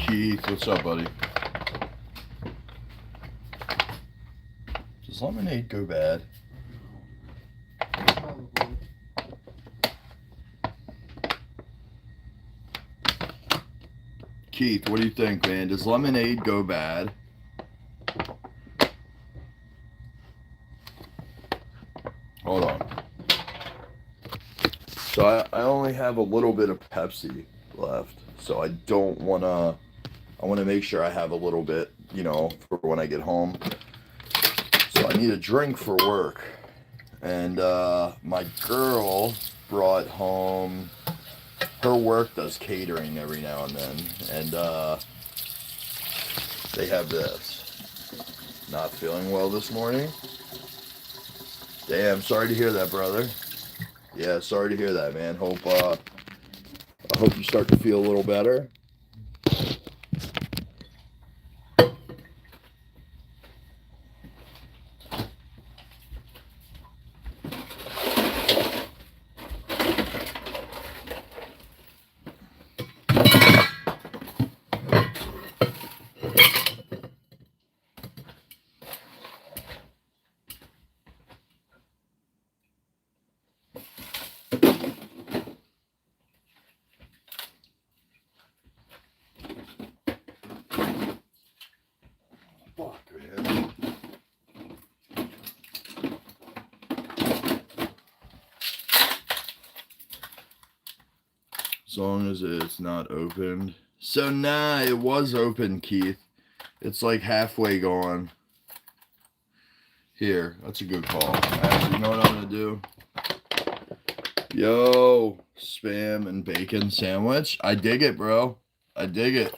Keith, what's up, buddy? Does lemonade go bad? Keith, what do you think, man? Does lemonade go bad? Hold on. So I only have a little bit of Pepsi left. So I don't want to... I want to make sure I have a little bit, you know, for when I get home. So I need a drink for work. And my girl brought home... Her work does catering every now and then. And they have this. Not feeling well this morning. Damn, sorry to hear that, brother. Yeah, sorry to hear that, man. I hope you start to feel a little better. As long as it's not opened. So nah, it was open, Keith. It's like halfway gone. Here, that's a good call. Actually, you know what I'm gonna do? Yo, spam and bacon sandwich. I dig it, bro. I dig it.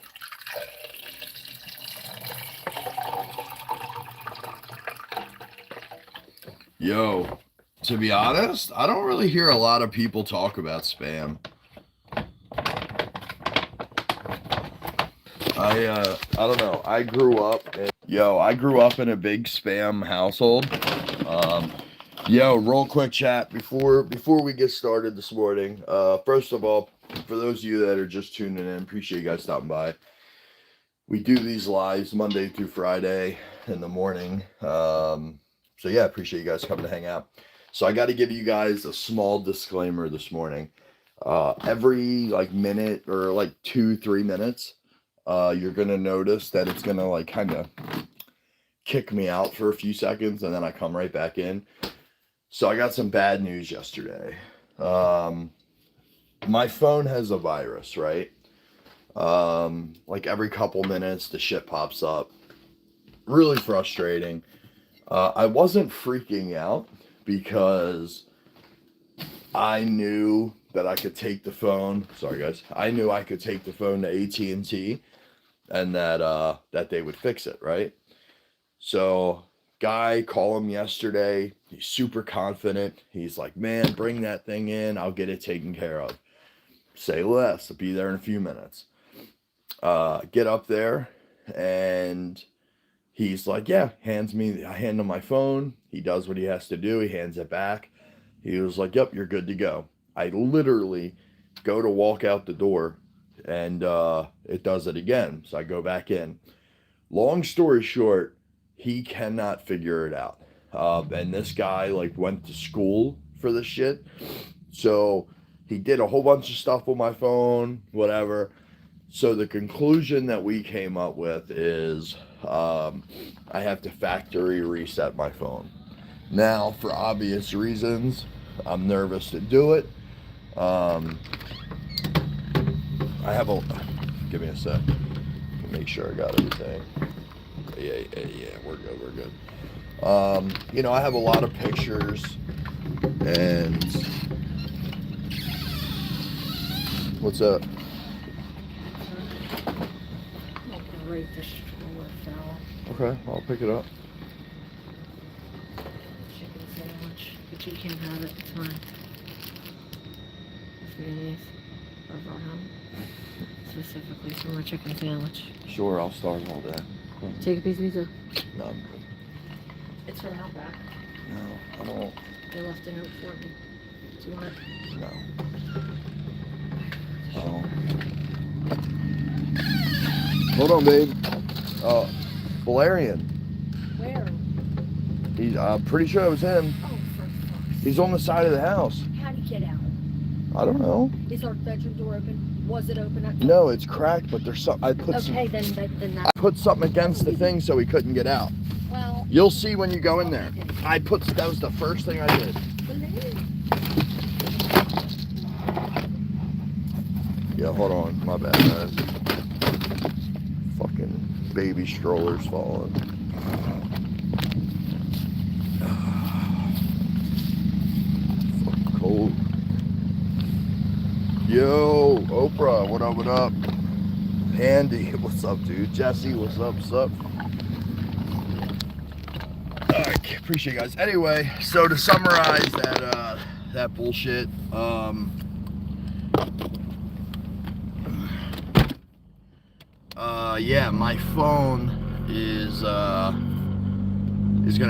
Yo, to be honest, I don't really hear a lot of people talk about spam. I don't know. I grew up in a big spam household. Yo, real quick chat before we get started this morning. First of all, for those of you that are just tuning in, appreciate you guys stopping by. We do these lives Monday through Friday in the morning. So yeah, appreciate you guys coming to hang out. So I got to give you guys a small disclaimer this morning. Every like minute or like 2-3 minutes, you're going to notice that it's going to like kind of kick me out for a few seconds and then I come right back in. So I got some bad news yesterday. My phone has a virus, right? Like every couple minutes the shit pops up. Really frustrating. I wasn't freaking out because I knew that I could take the phone. Sorry guys. I knew I could take the phone to AT&T and that they would fix it, right? So guy called him yesterday. He's super confident. He's like, man, bring that thing in. I'll get it taken care of. Say less. I'll be there in a few minutes. Get up there and he's like, yeah, I hand him my phone. He does what he has to do. He hands it back. He was like, yep, you're good to go. I literally go to walk out the door, and it does it again. So I go back in. Long story short, he cannot figure it out. And this guy like went to school for this shit. So he did a whole bunch of stuff with my phone, whatever. So the conclusion that we came up with is I have to factory reset my phone. Now, for obvious reasons, I'm nervous to do it. I have a... Give me a sec. Make sure I got everything. Yeah, we're good. You know, I have a lot of pictures, and... What's up? Right, the stroller fell. Okay, I'll pick it up. Chicken sandwich, but you can't have it. It's fine. It's mayonnaise. I brought home specifically for my chicken sandwich. Sure, I'll starve all day. Take a piece of pizza. No, I'm good. It's from Outback. No, I don't. They left a note for me. Do you want it? No. Oh. Hold on, babe. Valerian. Where? He's. I'm pretty sure it was him. Oh, for fuck's sake. He's on the side of the house. How'd he get out? I don't know. Is our bedroom door open? Was it open? No, it's cracked, but there's some. I put Okay, then I that. put something against the thing so he couldn't get out. Well. You'll see when you go in there. That was the first thing I did. Yeah, hold on. My bad, guys. Fucking baby strollers falling. Fucking cold. Yo, Oprah, what up? Andy, what's up, dude? Jesse, what's up? Alright, appreciate you guys. Anyway, so to summarize that bullshit, yeah, my phone is gonna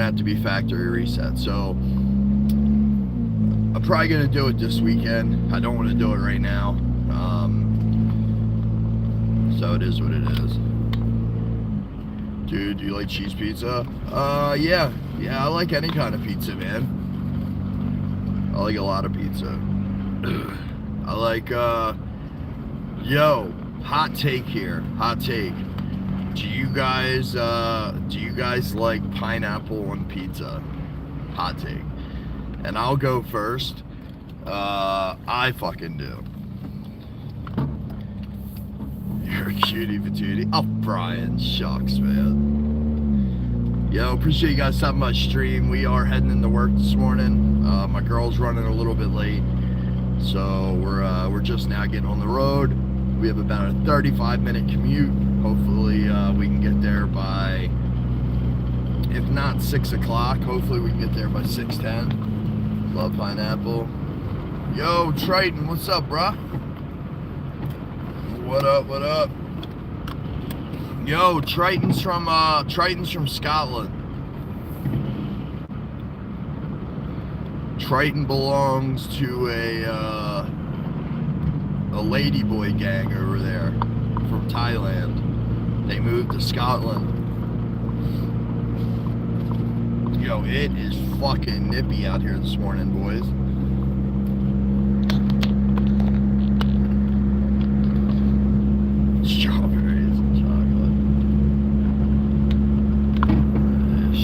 have to be factory reset. So I'm probably gonna do it this weekend. I don't want to do it right now. So it is what it is. Dude, do you like cheese pizza? Yeah, I like any kind of pizza, man. I like a lot of pizza. I like, yo, hot take here. Hot take. Do you guys like pineapple on pizza? Hot take. And I'll go first. I fucking do. You're a cutie patootie. Oh, Brian, shucks, man. Yo, appreciate you guys stopping by stream. We are heading into work this morning. My girl's running a little bit late, so we're just now getting on the road. We have about a 35-minute commute. Hopefully, we can get there by, if not 6 o'clock, hopefully we can get there by 6:10. Love pineapple. Yo, Triton, what's up, bruh? What up? Yo, Triton's from Scotland. Triton belongs to a ladyboy gang over there from Thailand. They moved to Scotland. Yo, it is fucking nippy out here this morning, boys. Strawberries and chocolate.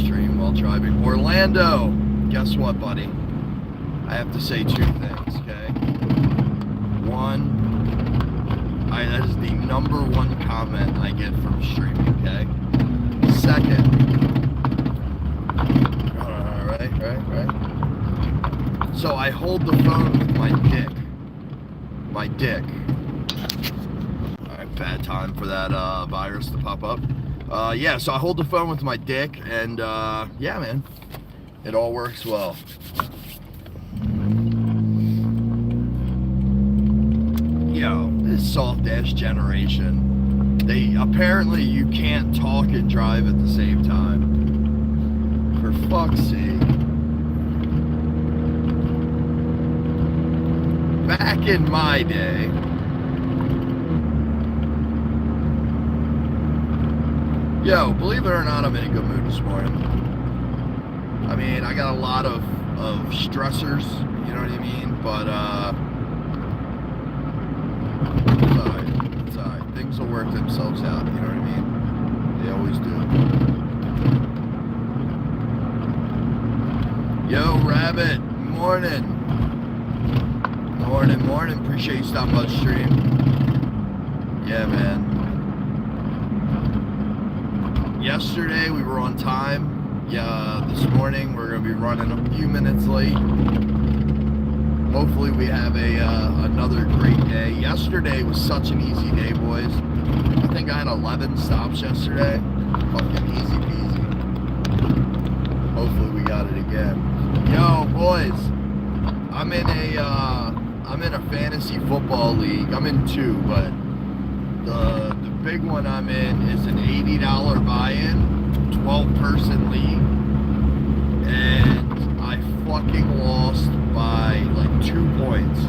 Stream while driving. Orlando, guess what, buddy? I have to say 2 things, okay? One, that is the #1 comment I get from streaming, okay? Second, right. So I hold the phone with my dick. Alright, bad time for that virus to pop up. Yeah, so I hold the phone with my dick, and yeah, man, it all works well. Yo, this soft-ass generation. Apparently you can't talk and drive at the same time. For fuck's sake. back in my day, yo, believe it or not, I'm in a good mood this morning. I mean, I got a lot of stressors, you know what I mean? But, it's alright. Things will work themselves out, you know what I mean? They always do. Yo, Rabbit, morning. Morning. Appreciate you stopping by the stream. Yeah, man. Yesterday we were on time. Yeah, this morning we're gonna be running a few minutes late. Hopefully we have another great day. Yesterday was such an easy day, boys. I think I had 11 stops yesterday. Fucking easy peasy. Hopefully we got it again. Yo, boys, I'm in a fantasy football league. I'm in two, but the big one I'm in is an $80 buy-in, 12-person league, and I fucking lost by like 2 points.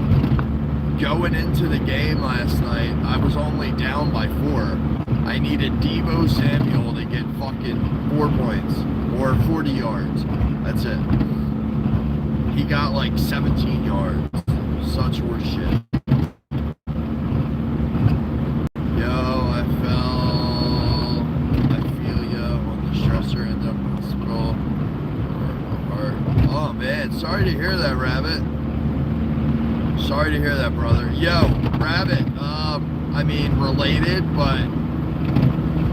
Going into the game last night, I was only down by 4. I needed Deebo Samuel to get fucking 4 points or 40 yards. That's it. He got like 17 yards. Such horse shit. Sorry to hear that, Rabbit. Sorry to hear that, brother. Yo, Rabbit, I mean, related, but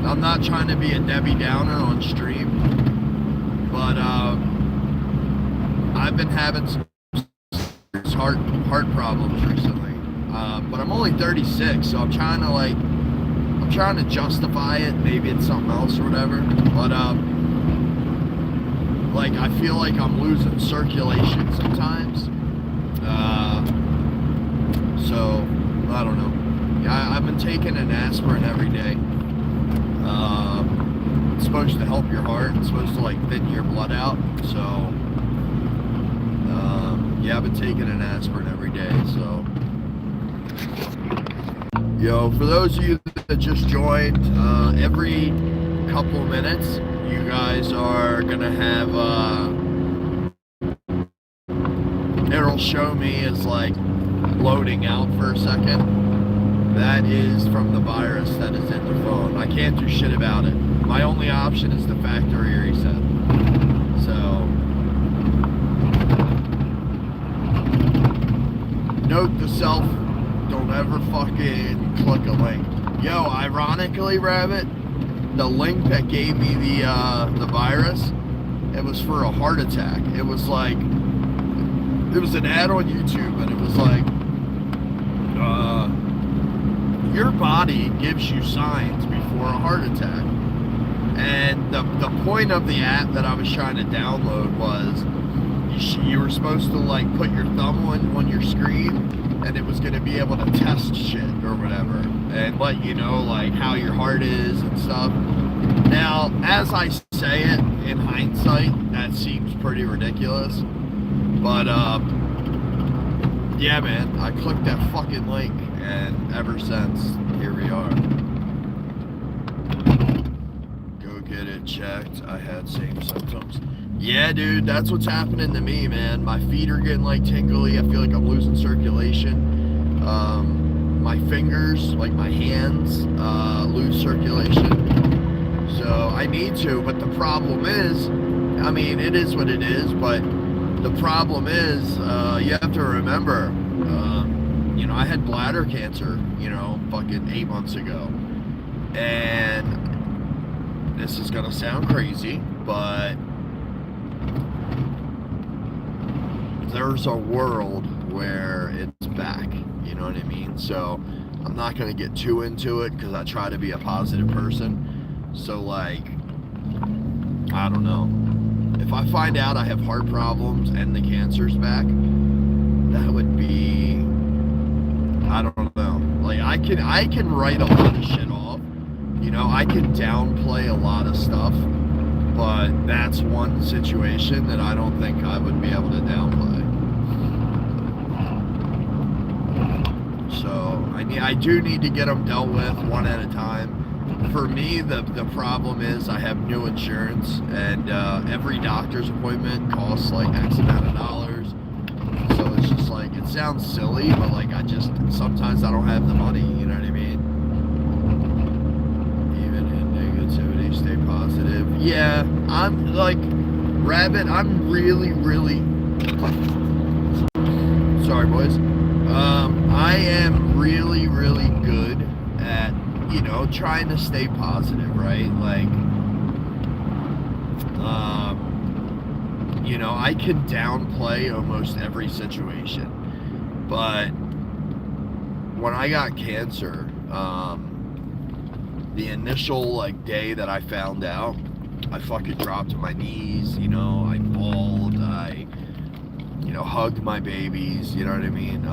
I'm not trying to be a Debbie Downer on stream, but I've been having some heart problems recently, but I'm only 36, so I'm trying to justify it. Maybe it's something else or whatever, but like, I feel like I'm losing circulation sometimes. So, I don't know. Yeah, I've been taking an aspirin every day. It's supposed to help your heart. It's supposed to, like, thin your blood out. So, yeah, I've been taking an aspirin every day, so. Yo, for those of you that just joined, every couple minutes, you guys are gonna have it'll show me as like loading out for a second. That is from the virus that is in the phone. I can't do shit about it. My only option is the factory reset. So note to self, don't ever fucking click a link. Yo, ironically, Rabbit, the link that gave me the virus, it was for a heart attack. It was like, it was an ad on YouTube, and it was like, your body gives you signs before a heart attack. And the point of the app that I was trying to download was, you were supposed to like put your thumb on your screen, and it was going to be able to test shit or whatever, and let you know like how your heart is and stuff. Now, as I say it, in hindsight, that seems pretty ridiculous. But, yeah, man, I clicked that fucking link, and ever since, here we are. Go get it checked. I had same symptoms. Yeah, dude, that's what's happening to me, man. My feet are getting, like, tingly. I feel like I'm losing circulation. My fingers, like my hands, lose circulation. So I need to, but the problem is, I mean, it is what it is, but the problem is, you have to remember, you know, I had bladder cancer, you know, fucking 8 months ago. And this is gonna sound crazy, but there's a world where it's back, you know what I mean? So I'm not gonna get too into it because I try to be a positive person. So like, I don't know. If I find out I have heart problems and the cancer's back, that would be, I don't know. Like I can write a lot of shit off. You know, I can downplay a lot of stuff, but that's one situation that I don't think I would be able to downplay. I do need to get them dealt with one at a time. For me, the problem is I have new insurance, and every doctor's appointment costs like X amount of dollars. So it's just like, it sounds silly, but like sometimes I don't have the money, you know what I mean? Even in negativity, stay positive. Yeah, I'm like, Rabbit, I'm really, sorry boys. I am really, really good at, trying to stay positive, right? Like, I can downplay almost every situation. But when I got cancer, the initial like day that I found out, I fucking dropped to my knees, I bawled, I hugged my babies, you know what I mean?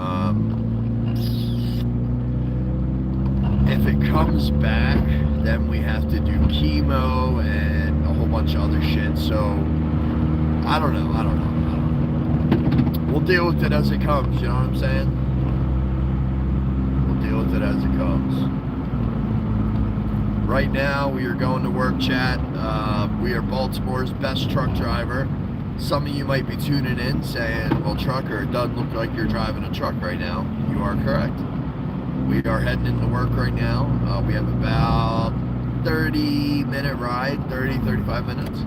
If it comes back, then we have to do chemo and a whole bunch of other shit, so I don't know. We'll deal with it as it comes, you know what I'm saying? We'll deal with it as it comes. Right now, we are going to work, chat. We are Baltimore's best truck driver. Some of you might be tuning in saying, well, trucker, it doesn't look like you're driving a truck right now. You are correct. We are heading into work right now. We have about 30-minute ride, 35 minutes.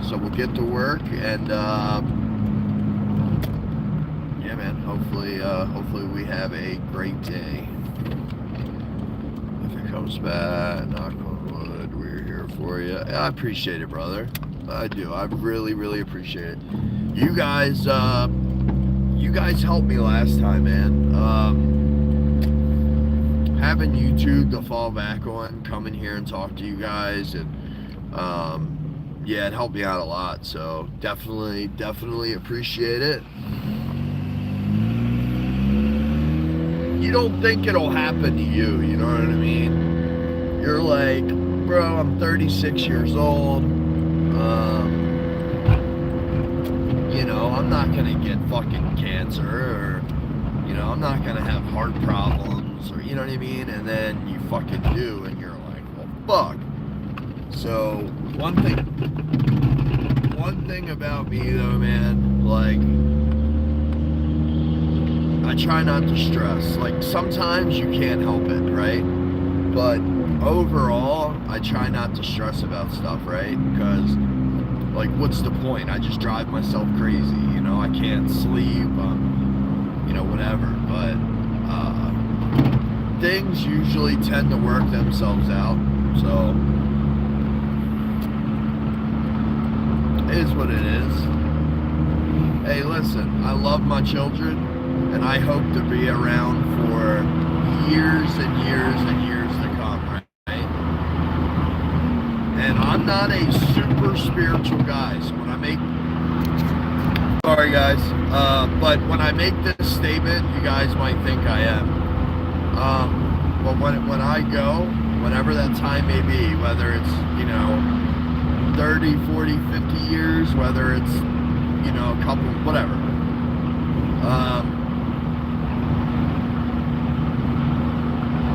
So we'll get to work, and yeah, man, hopefully we have a great day. If it comes back, knock on wood, we're here for you. I appreciate it, brother. I do. I really appreciate it. You guys helped me last time, man. Having YouTube to fall back on, coming here and talk to you guys, and yeah, it helped me out a lot. So definitely appreciate it. You don't think it'll happen to you, you know what I mean? You're like, bro, I'm 36 years old. I'm not gonna get fucking cancer, or I'm not gonna have heart problems, or you know what I mean? And then you fucking do, and you're like, well, fuck. So one thing about me though, man, like, I try not to stress. Like, sometimes you can't help it, right? But overall, I try not to stress about stuff, right? Because, like, what's the point? I just drive myself crazy, I can't sleep, whatever. But things usually tend to work themselves out. So it is what it is. Hey, listen, I love my children, and I hope to be around for years and years and years to come, right? And I'm not a super spiritual guy, so when I make... Sorry, guys. But when I make this statement, you guys might think I am. But when I go, whenever that time may be, whether it's, 30, 40, 50 years, whether it's, a couple, whatever.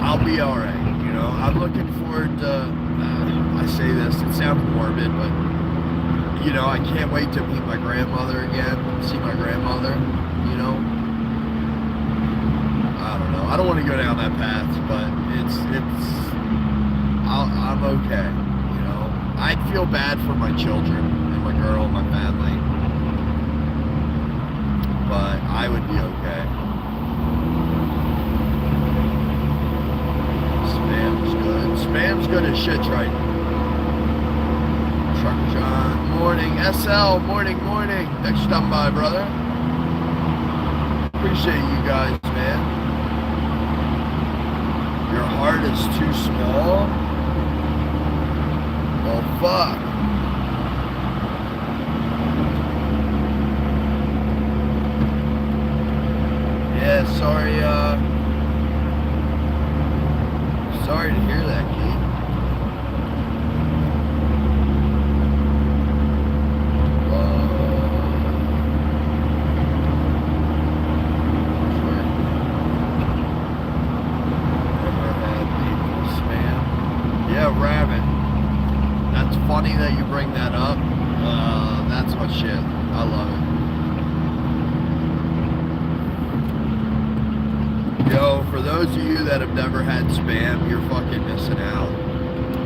I'll be all right, I'm looking forward to, I say this, it sounds morbid, but, I can't wait to meet my grandmother again, see my grandmother, I don't know, I don't want to go down that path, but I'm okay, I'd feel bad for my children, and my girl, and my family, but I would be okay. Spam's good. Spam's good as shit, right? Trucker John, morning. SL, morning. Thanks for stopping by, brother. Appreciate you guys, man. Your heart is too small? Well, fuck. Yeah, sorry to hear that, kid. for those of you that have never had spam, you're fucking missing out.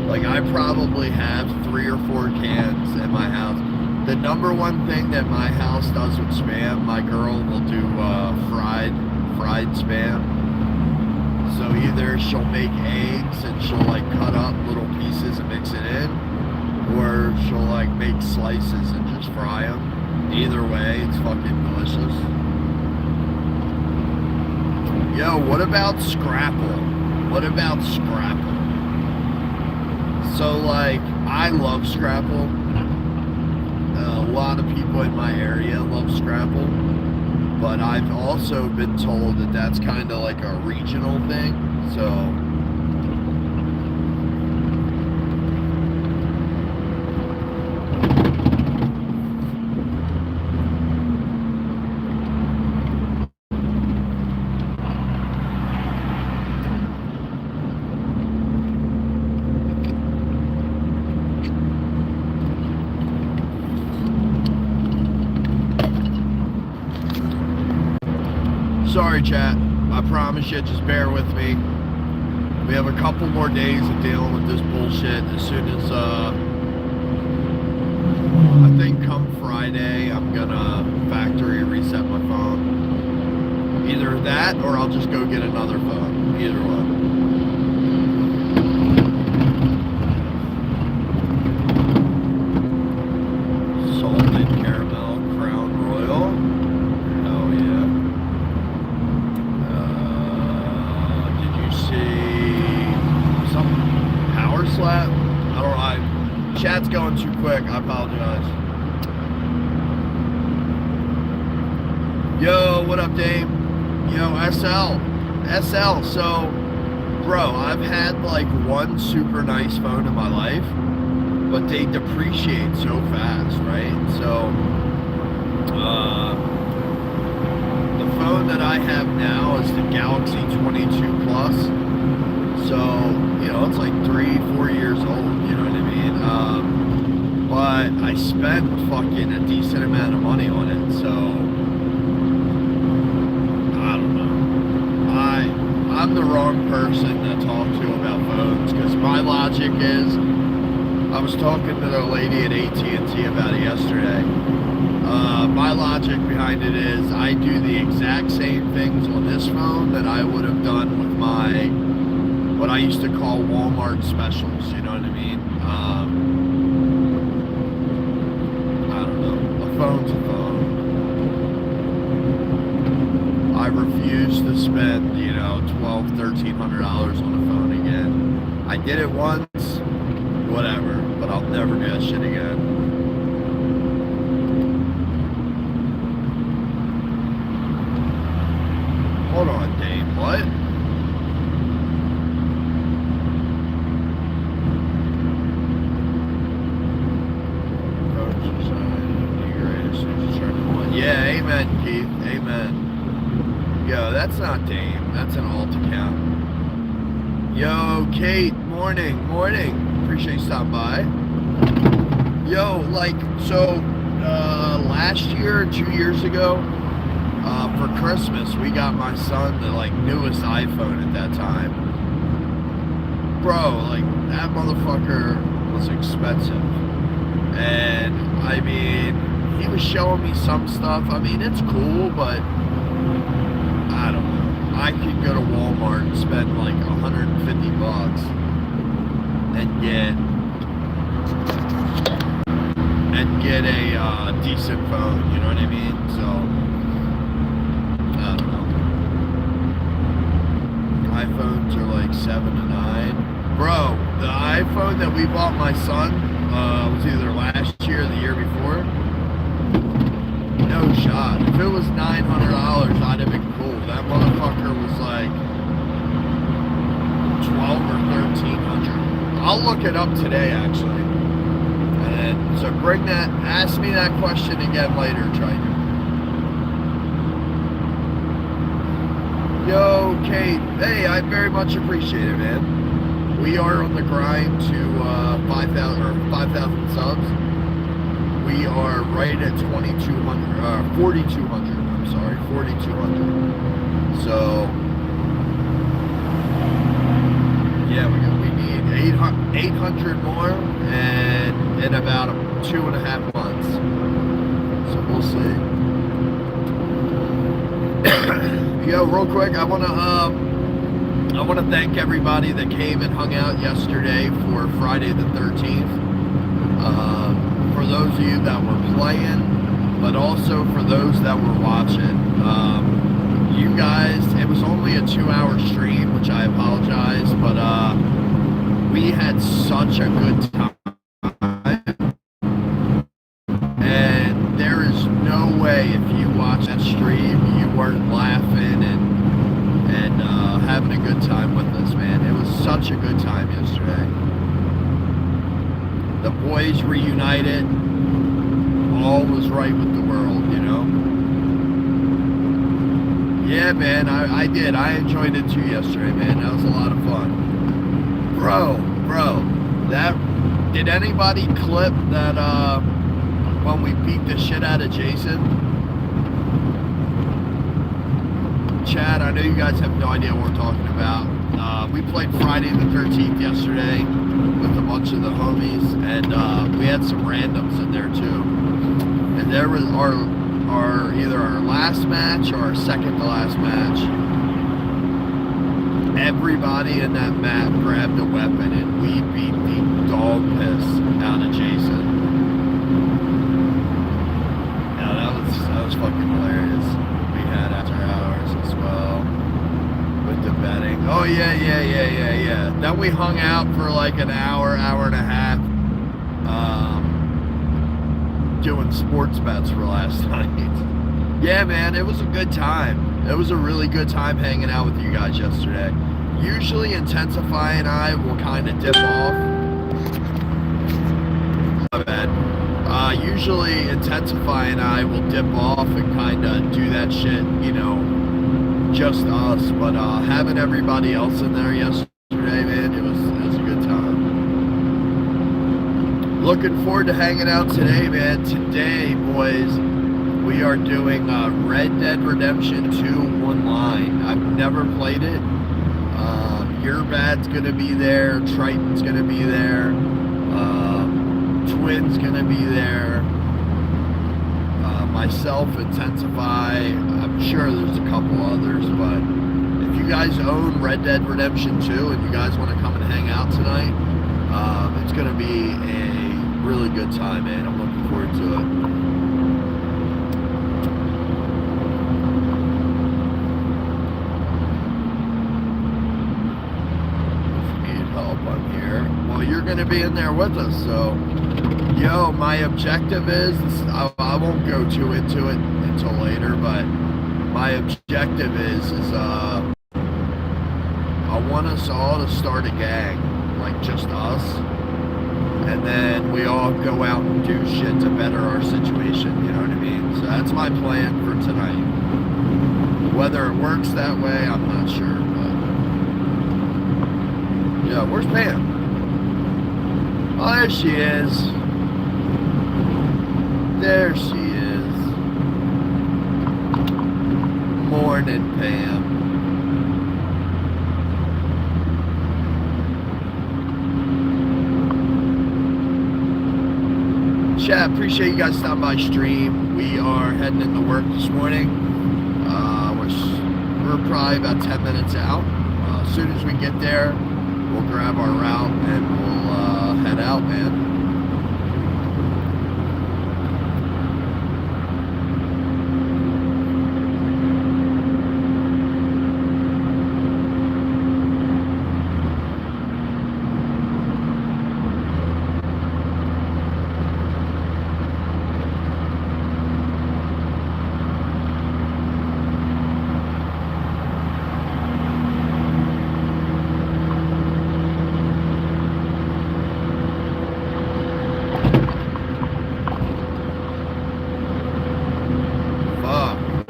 Like, I probably have 3 or 4 cans in my house. The number one thing that my house does with spam, my girl will do fried spam. So either she'll make eggs and she'll like cut up little pieces and mix it in, or she'll like make slices and just fry them. Either way, it's fucking delicious. Yo, what about Scrapple? What about Scrapple? So like, I love Scrapple. A lot of people in my area love Scrapple, but I've also been told that that's kind of like a regional thing. So sorry, chat. I promise you, just bear with me. We have a couple more days of dealing with this bullshit. As soon as, I think come Friday, I'm gonna factory reset my phone. Either that, or I'll just go get another phone. Either one. Salted caramel Crown Royal. Hell yeah. Slap. I don't know. Chat's going too quick. I apologize. Yo, what up, Dave? Yo, SL. So, bro, I've had like one super nice phone in my life, but they depreciate so fast, right? So, the phone that I have now is the Galaxy 22 Plus. So, you know, it's like 3-4 years old, you know what I mean? But I spent fucking a decent amount of money on it, so I don't know. I'm the wrong person to talk to about phones, because my logic is, I was talking to the lady at AT&T about it yesterday. My logic behind it is, I do the exact same things on this phone that I would have done with my, what I used to call Walmart specials, you know what I mean? I don't know. A phone's a phone. I refuse to spend, you know, $1,200-$1,300 on a phone again. I did it once, whatever, but I'll never do that shit again. Hold on, Dave, what? Yeah, amen, Keith. Amen. Yo, that's not Dame. That's an alt account. Yo, Kate. Morning. Appreciate you stopping by. Yo, like, so, last year, 2 years ago, for Christmas, we got my son the, like, newest iPhone at that time. Bro, like, that motherfucker was expensive. And, I mean, he was showing me some stuff. I mean, it's cool, but I don't know. I could go to Walmart and spend like $150 and get a decent phone. You know what I mean? So I don't know. iPhones are like 7 to 9. Bro, the iPhone that we bought my son was either last year or the year before. No shot. If it was $900, I'd have been cool. That motherfucker was like $1,200 or $1,300. I'll look it up today, actually. And so ask me that question again later, Triton. Yo, Kate. Hey, I very much appreciate it, man. We are on the grind to 5,000 subs. We are right at 4,200. I'm sorry, 4,200. So Yeah, we need 800 more, and in about 2.5 months. So we'll see. Yo, real quick, I wanna thank everybody that came and hung out yesterday for Friday the 13th. For those of you that were playing, but also for those that were watching. You guys, it was only a 2-hour stream, which I apologize, but we had such a good time. And there is no way if you watch that stream, you weren't laughing and having a good time with us, man. It was such a good time yesterday. The boys reunited. All was right with the world, you know? Yeah, man, I did. I enjoyed it too yesterday, man. That was a lot of fun. Bro, did anybody clip that, when we beat the shit out of Jason? Chad, I know you guys have no idea what we're talking about. We played Friday the 13th yesterday with a bunch of the homies, and we had some randoms in there too. And there was our either our last match or our second to last match. Everybody in that map grabbed a weapon, and we beat the dog piss out of Jason. Yeah, that was fucking hilarious. We had after hours as well with the betting. Oh yeah. Then we hung out for like an hour and a half, doing sports bets for last night. Yeah, man, it was a good time. It was a really good time hanging out with you guys yesterday. Usually Intensify and I will kind of dip off. My bad. Usually Intensify and I will dip off and kind of do that shit, you know, just us. But having everybody else in there yesterday, man, it was a good time. Looking forward to hanging out today, man. Today, boys, we are doing Red Dead Redemption 2 online. I've never played it. Your Bad's gonna be there. Triton's gonna be there. Twin's gonna be there. Myself, Intensify. I'm sure there's a couple others, but if you guys own Red Dead Redemption 2 and you guys want to come and hang out tonight, it's gonna be a really good time, man. I'm looking forward to it. You're going to be in there with us, so yo, my objective is I won't go too into it until later, but my objective is I want us all to start a gang, like just us, and then we all go out and do shit to better our situation, you know what I mean? So that's my plan for tonight. Whether it works that way, I'm not sure, but yeah, where's Pam? Oh, there she is. There she is. Morning, Pam. Chat, appreciate you guys stopping by stream. We are heading into work this morning. We're probably about 10 minutes out. As soon as we get there, we'll grab our route and we'll head out, man.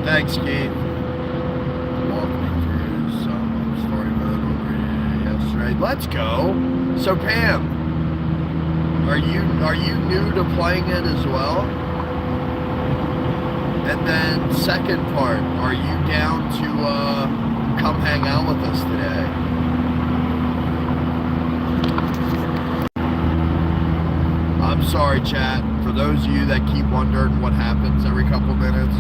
Thanks, Keith. Walking through some story mode over yesterday. Let's go. So Pam, are you new to playing it as well? And then second part, are you down to come hang out with us today? sorry, chat. For those of you that keep wondering what happens every couple minutes,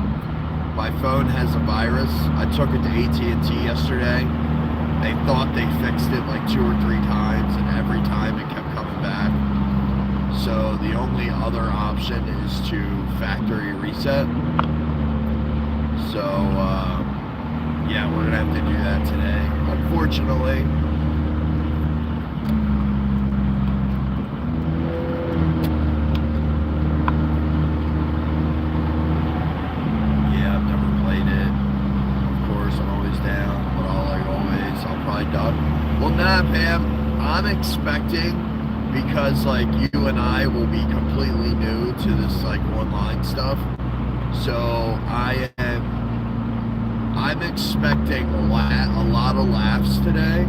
my phone has a virus. I took it to AT&T yesterday. They thought they fixed it like 2 or 3 times, and every time it kept coming back. So the only other option is to factory reset. So, yeah, we're gonna have to do that today, unfortunately. Yeah, I've never played it. Of course, I'm always down, but like always, I'll probably duck. Well, nah, Pam, I'm expecting, because like you and I will be completely new to this like online stuff. So I'm expecting a lot of laughs today,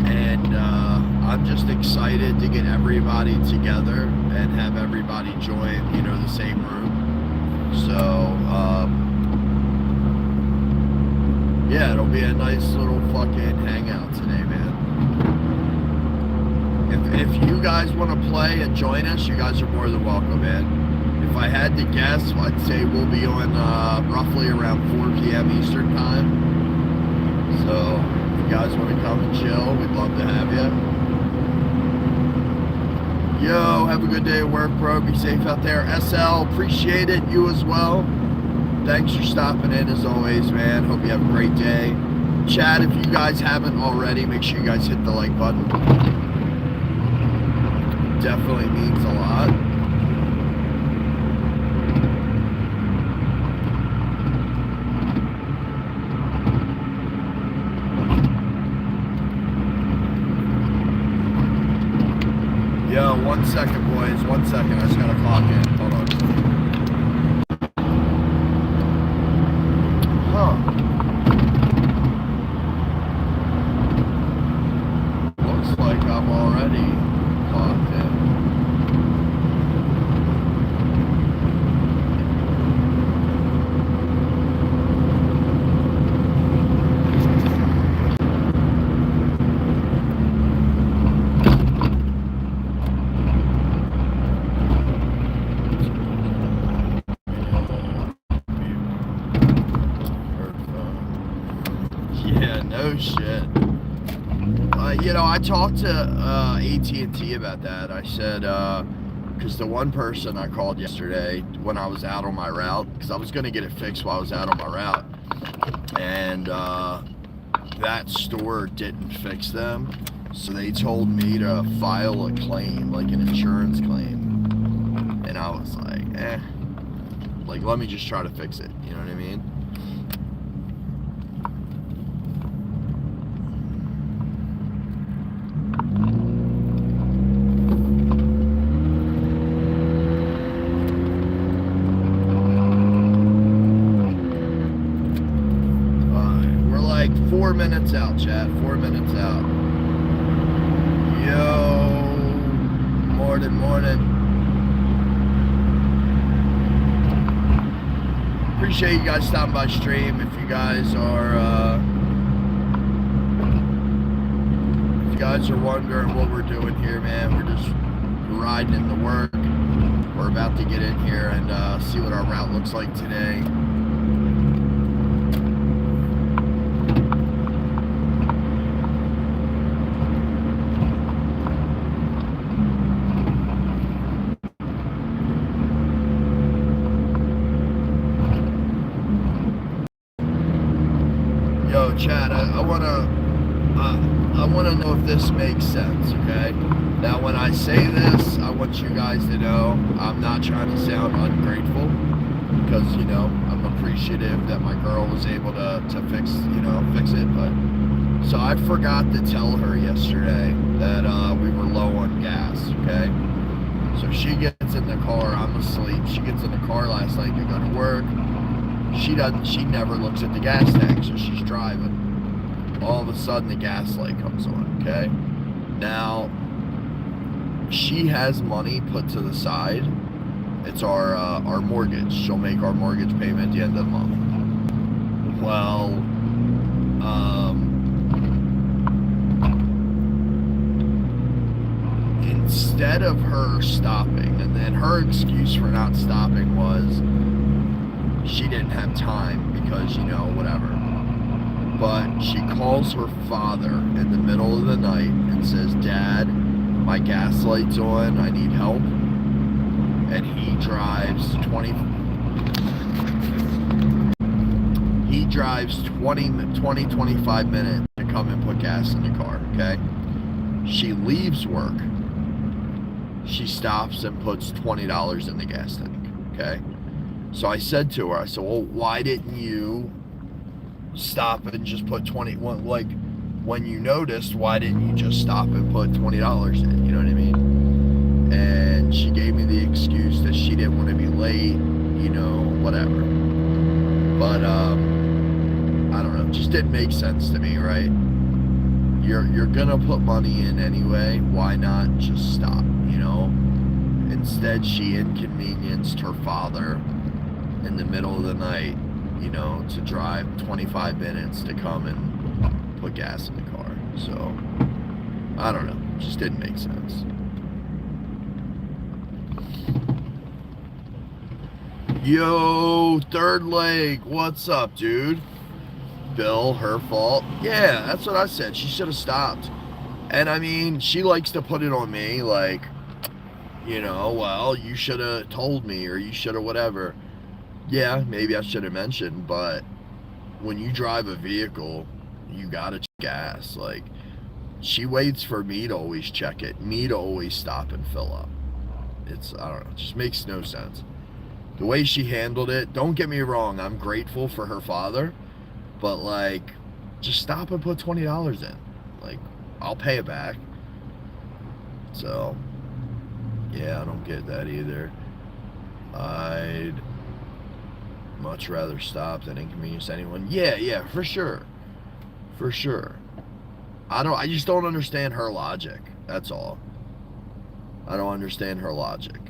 and I'm just excited to get everybody together and have everybody join, you know, the same room. So yeah, it'll be a nice little fucking hangout today, man. If you guys want to play and join us, you guys are more than welcome, man. If I had to guess, I'd say we'll be on roughly around 4 p.m. Eastern time. So if you guys want to come and chill, we'd love to have you. Yo, have a good day at work, bro. Be safe out there. SL, appreciate it. You as well. Thanks for stopping in as always, man. Hope you have a great day. Chat, if you guys haven't already, make sure you guys hit the like button. Definitely means a lot. Yo, 1 second, boys. 1 second. I just gotta clock in. Hold on. Huh. Looks like I'm already clocked in. Yeah, no shit. You know, I talked to AT&T about that. I said, because the one person I called yesterday when I was out on my route, because I was going to get it fixed while I was out on my route, and that store didn't fix them, so they told me to file a claim, like an insurance claim, and I was like, like, let me just try to fix it, you know what I mean? We're like 4 minutes out, chat. 4 minutes out. Yo, morning. Appreciate you guys stopping by stream. If you guys are wondering what we're doing here, man, we're just riding into work. We're about to get in here and see what our route looks like today. Yo, Chad, I wanna know if this makes sense, okay? Now, when I say this, I want you guys to know I'm not trying to sound ungrateful, because, you know, I'm appreciative that my girl was able to fix it, but so I forgot to tell her yesterday that we were low on gas, okay? So she gets in the car, I'm asleep. She gets in the car last night to go to work. She never looks at the gas tank, so she's driving. All of a sudden the gas light comes on, okay? Now, she has money put to the side. It's our mortgage. She'll make our mortgage payment at the end of the month. Well, in instead of her stopping, and then her excuse for not stopping was she didn't have time because, whatever. But she calls her father in the middle of the night and says, "Dad, my gas light's on, I need help." And he drives 20 25 minutes to come and put gas in the car, okay? She leaves work. She stops and puts $20 in the gas tank, okay? So I said to her, I said, "Well, why didn't you stop and just put 20, like, when you noticed, why didn't you just stop and put $20 in?" You know what I mean? And she gave me the excuse that she didn't want to be late, whatever. But, I don't know, it just didn't make sense to me, right? You're gonna put money in anyway, why not just stop, Instead, she inconvenienced her father in the middle of the night, to drive 25 minutes to come and put gas in the car. So, I don't know, it just didn't make sense. Yo, third leg, what's up, dude? Bill, her fault. Yeah, that's what I said. She should have stopped. And I mean, she likes to put it on me, like, well, you should have told me, or you should have whatever. Yeah, maybe I should have mentioned, but when you drive a vehicle, you gotta check gas. Like, she waits for me to always check it, me to always stop and fill up. I don't know, it just makes no sense. The way she handled it, don't get me wrong, I'm grateful for her father, but, like, just stop and put $20 in. Like, I'll pay it back. So, yeah, I don't get that either. I'd much rather stop than inconvenience anyone. Yeah, for sure. For sure. I just don't understand her logic. That's all. I don't understand her logic.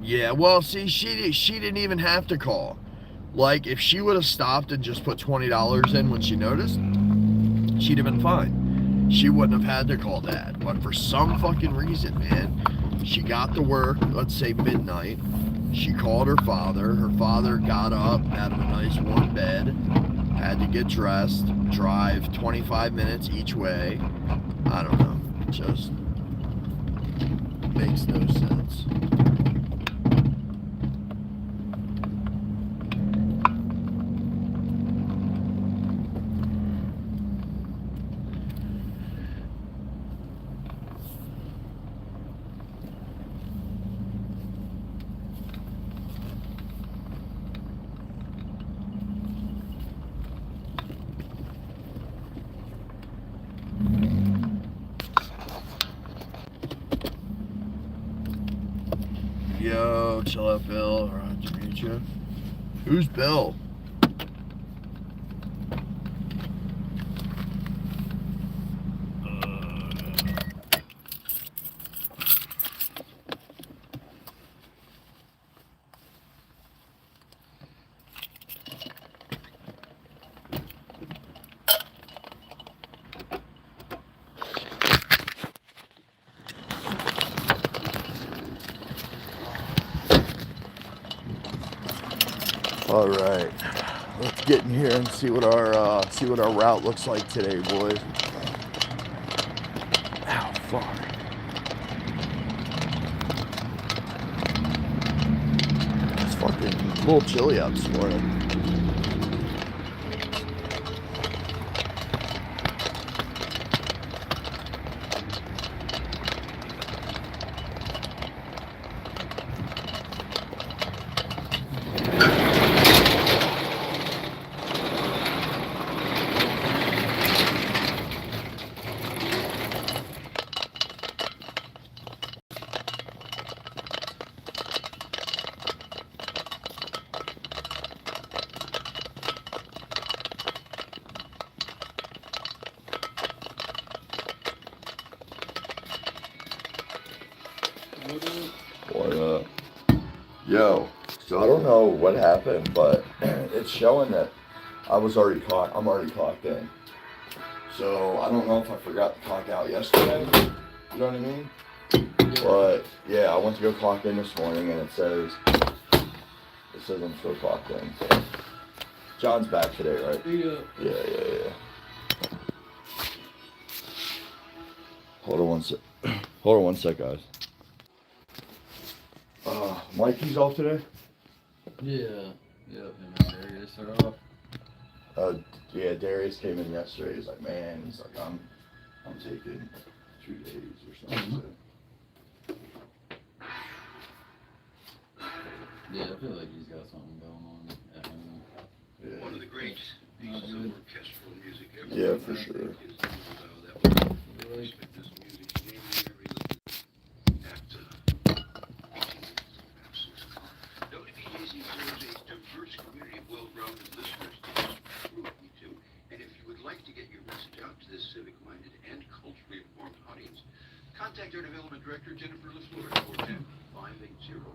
Yeah, well, see, she didn't even have to call. Like, if she would have stopped and just put $20 in when she noticed, she'd have been fine. She wouldn't have had to call Dad. But for some fucking reason, man, she got to work, let's say midnight. She called her father. Her father got up out of a nice warm bed, had to get dressed, drive 25 minutes each way. I don't know. It just makes no sense. Yo, chill out, Bill. Alright, to meet you. Who's Bill? All right, let's get in here and see what our route looks like today, boys. Ow, fuck. It's fucking a little chilly out this morning. What up? Yo, so I don't know what happened, but it's showing that I'm already clocked in. So I don't know if I forgot to clock out yesterday. You know what I mean? But yeah, I went to go clock in this morning, and it says I'm still clocked in. So John's back today, right? Yeah. Hold on one sec. Hold on one sec, guys. Mikey's off today? Yeah. Yep, him and Darius are off. Yeah, Darius came in yesterday. He's like, I'm taking 2 days or something. Yeah, I feel like he's got something going on at home. Yeah. One of the great pieces of orchestral music ever. Yeah, for sure. WBAZ serves a diverse community of well-rounded listeners to prove me to. And if you would like to get your message out to this civic-minded and culturally informed audience, contact our development director, Jennifer LaFleur, at 410-580-15.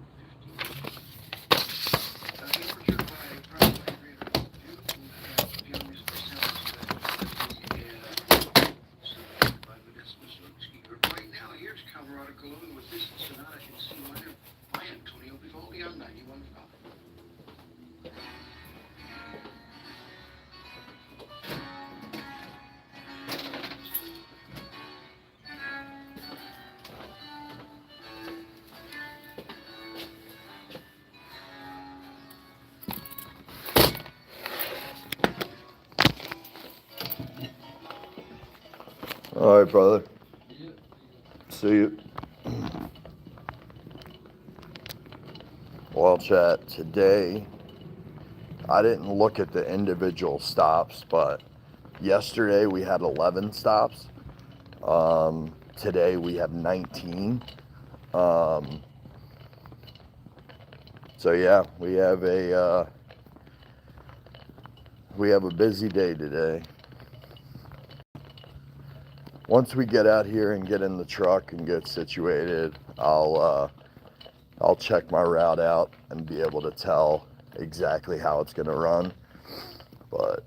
Right now, here's Colorado Cologne with this sonata in C minor by Antonio Vivaldi on 91.5. All right, brother. Yeah. See you. Well, chat, today I didn't look at the individual stops, but yesterday we had 11 stops. Today we have 19. So yeah, we have a busy day today. Once we get out here and get in the truck and get situated, I'll check my route out and be able to tell exactly how it's gonna run. But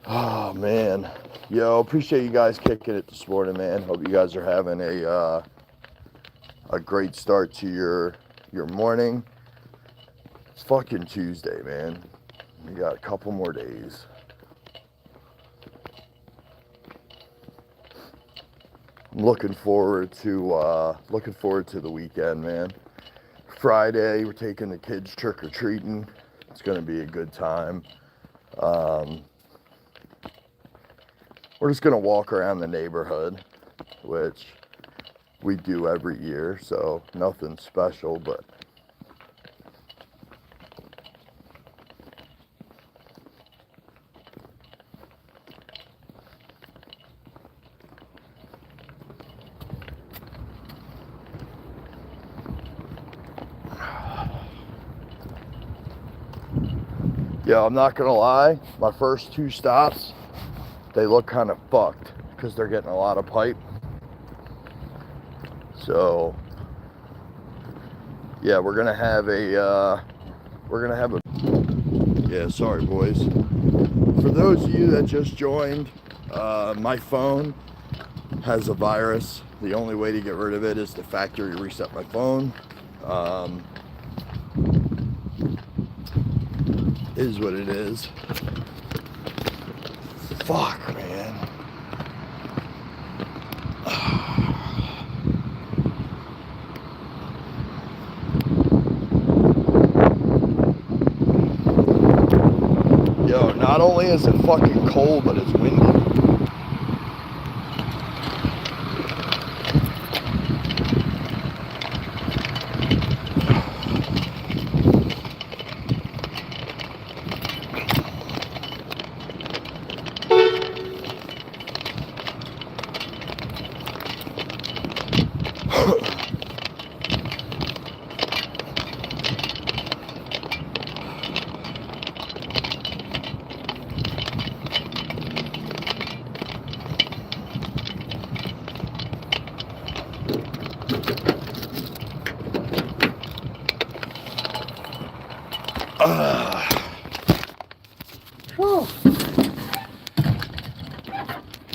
oh man, yo, appreciate you guys kicking it this morning, man. Hope you guys are having a great start to your morning. It's fucking Tuesday, man. We got a couple more days. I'm looking forward to the weekend, man. Friday, we're taking the kids trick-or-treating. It's gonna be a good time. We're just gonna walk around the neighborhood, which we do every year, so nothing special, but yeah, I'm not gonna lie, my first 2 stops, they look kind of fucked because they're getting a lot of pipe. So yeah, we're gonna have a yeah, sorry boys. For those of you that just joined, my phone has a virus. The only way to get rid of it is to factory reset my phone. Is what it is. Fuck, man. Yo, not only is it fucking cold, but it's windy.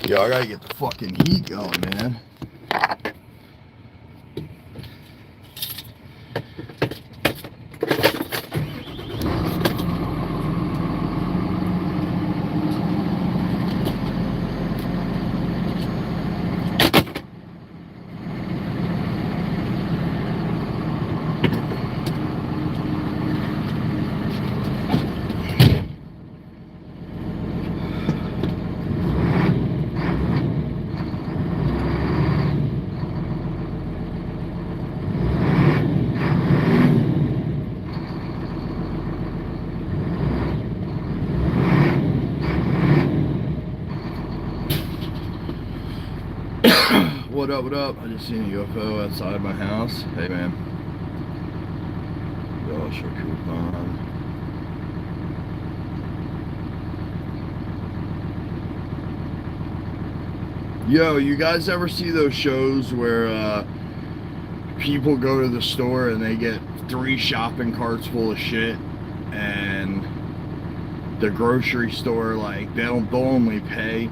Yo, I gotta get the fucking heat going, man. What up, what up? I just seen a UFO outside my house. Hey, man. Gosh, a coupon. Yo, you guys ever see those shows where people go to the store and they get 3 shopping carts full of shit, and the grocery store, like, they'll only pay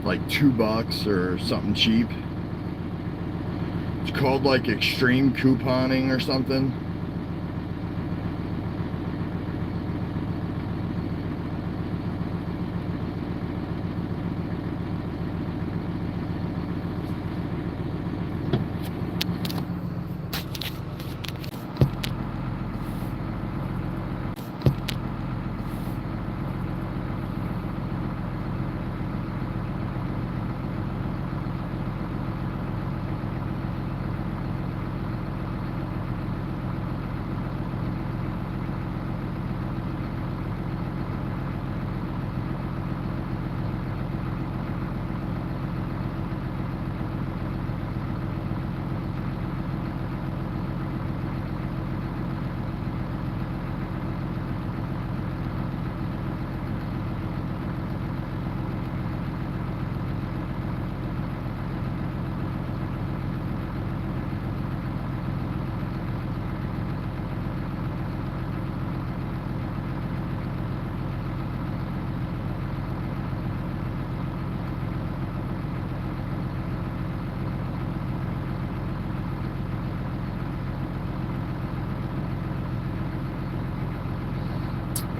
like $2 or something cheap? It's called like extreme couponing or something.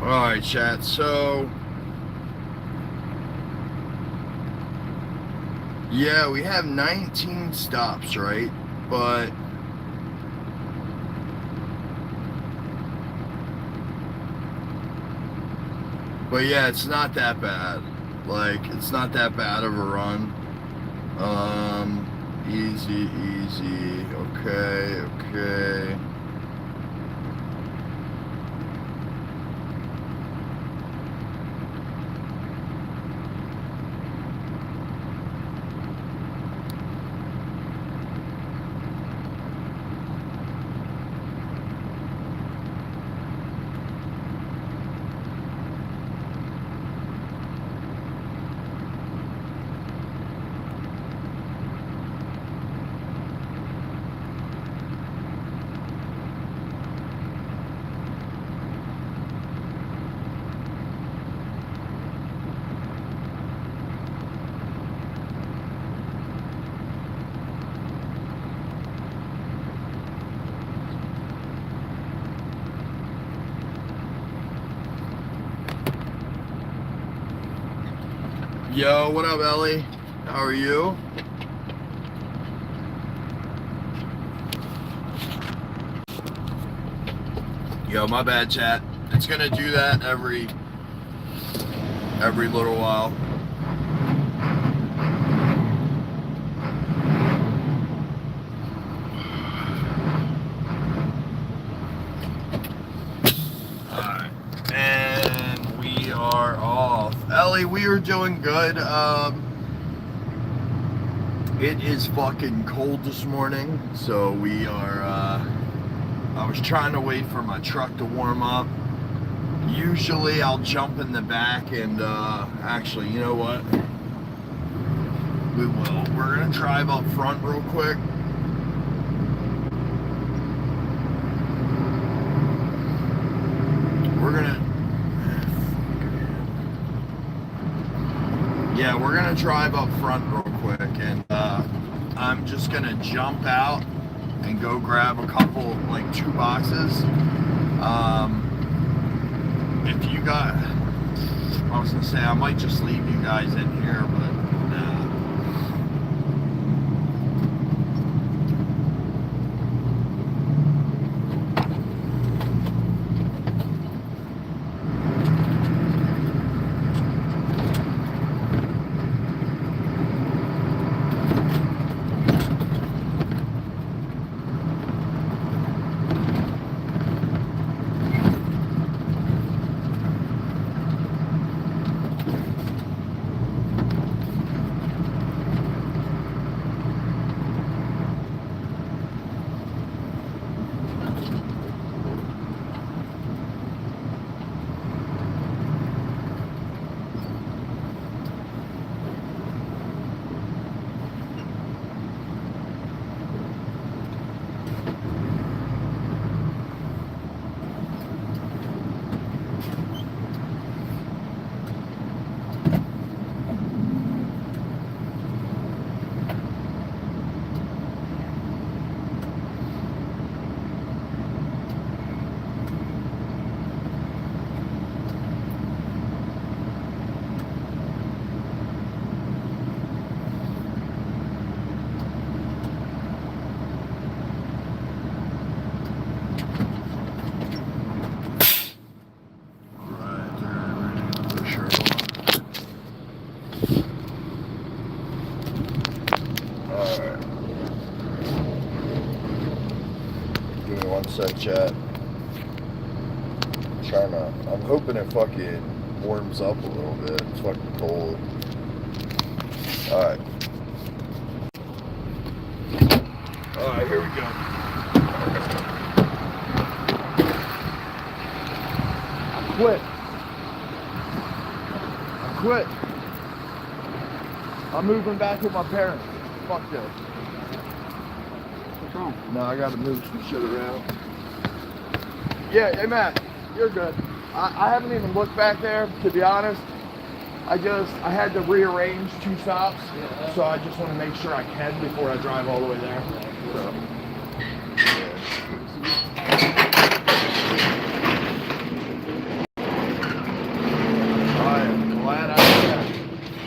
Alright, chat, so yeah, we have 19 stops, right? But yeah, it's not that bad. Like, it's not that bad of a run. Easy, okay. Yo, what up, Ellie? How are you? Yo, my bad, chat. It's gonna do that every little while. Alright, and we are off. Ellie, we are doing good. It is fucking cold this morning, so we are, I was trying to wait for my truck to warm up. Usually I'll jump in the back and, actually, you know what? We will. We're gonna drive up front real quick. We're gonna... Yeah, we're gonna drive up front real quick, and I'm just gonna jump out and go grab a couple, like 2 boxes. If you got, I was gonna say I might just leave you guys in here, but nah. Sec chat. I'm hoping it fucking warms up a little bit. It's fucking cold. Alright. Alright, here we go. I quit. I'm moving back with my parents. Fuck this. What's wrong? No, I gotta move some shit around. Yeah, hey Matt, you're good. I haven't even looked back there, to be honest. I had to rearrange 2 stops, so I just want to make sure I can before I drive all the way there. So, yeah. I am glad I did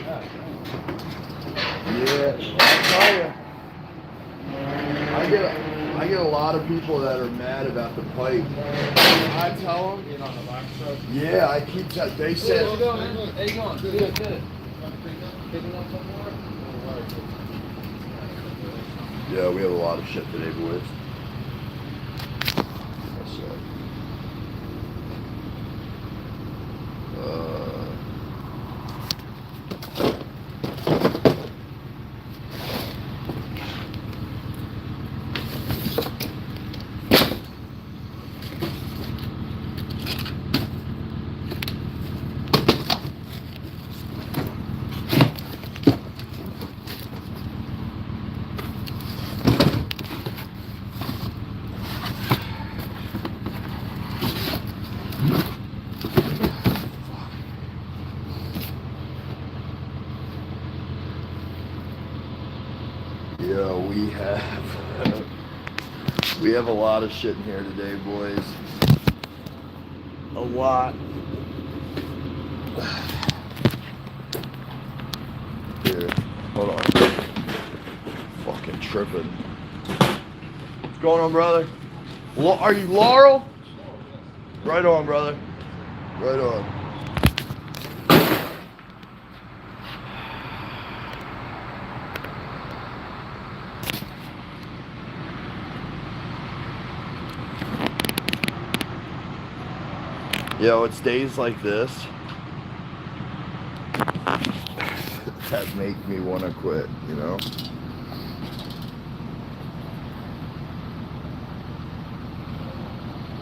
that. Yeah, I'll tell you. I get a lot of people that are mad about the pipe. I tell them, yeah, I keep telling. They said, Hey, you going? Good. yeah, we have a lot of shit today, boys. We have a lot of shit in here today, boys. A lot. Here, hold on. Fucking tripping. What's going on, brother? Are you Laurel? Right on, brother. Right on. Yo, it's days like this that make me want to quit, you know?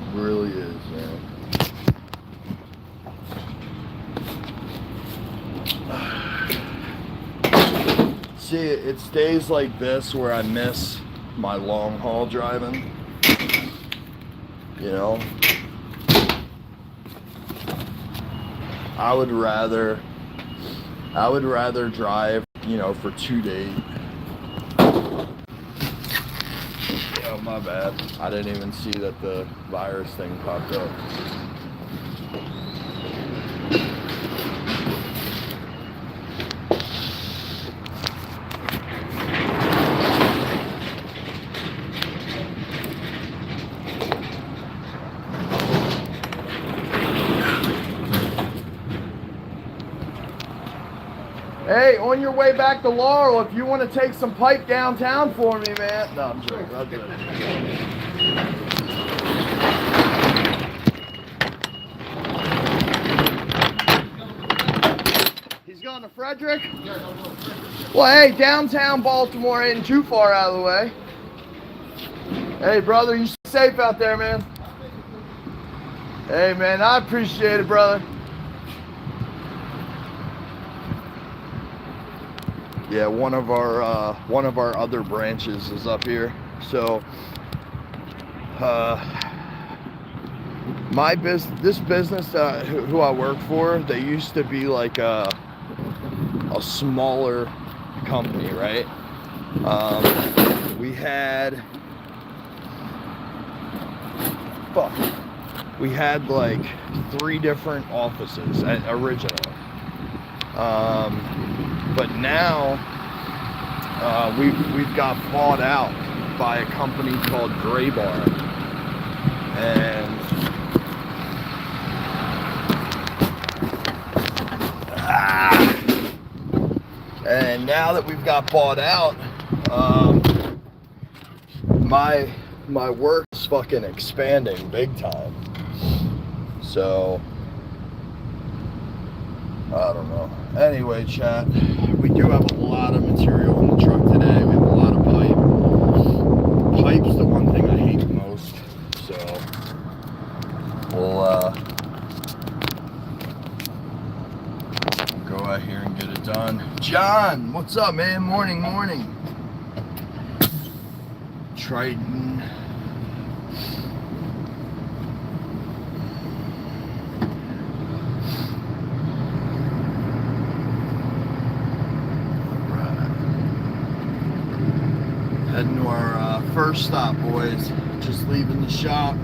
It really is, man. See, it's days like this where I miss my long haul driving, you know? I would rather I would rather drive, you know, for 2 days. Oh, my bad. I didn't even see that the virus thing popped up. Hey, on your way back to Laurel, if you want to take some pipe downtown for me, man. No, I'm joking. That's it. He's going to Frederick? Well, hey, downtown Baltimore ain't too far out of the way. Hey, brother, you stay safe out there, man. Hey, man, I appreciate it, brother. Yeah, one of our other branches is up here. So, this business who I work for, they used to be like a smaller company, right? We had like 3 different offices originally. But now we've got bought out by a company called Gray Bar, and now that we've got bought out, my work is fucking expanding big time. So I don't know. Anyway, chat, we do have a lot of material in the truck today. We have a lot of pipe. Pipe's the one thing I hate the most. So we'll go out here and get it done. John, what's up, man? Morning. Triton. Heading to our first stop, boys. Just leaving the shop.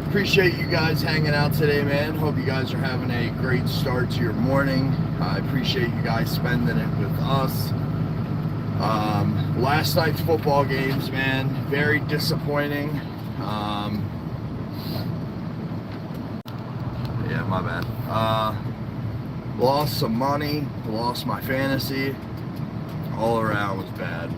Appreciate you guys hanging out today, man. Hope you guys are having a great start to your morning. I appreciate you guys spending it with us. Last night's football games, man, very disappointing. Yeah, my bad. Lost some money, lost my fantasy. All around was bad.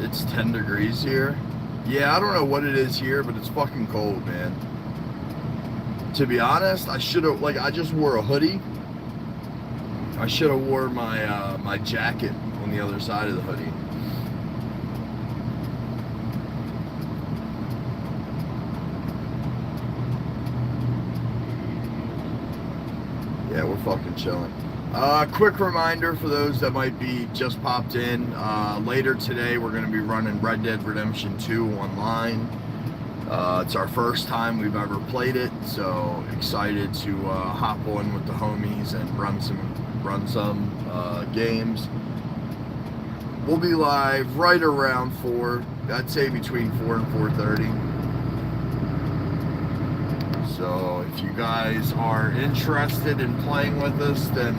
It's 10 degrees here. Yeah, I don't know what it is here, but it's fucking cold, man. To be honest, I just wore a hoodie. I should have wore my my jacket on the other side of the hoodie. Yeah, we're fucking chilling. Quick reminder for those that might be just popped in. Later today, we're going to be running Red Dead Redemption 2 online. It's our first time we've ever played it, so excited to hop on with the homies and run some games. We'll be live right around 4. I'd say between 4 and 4:30. So if you guys are interested in playing with us, then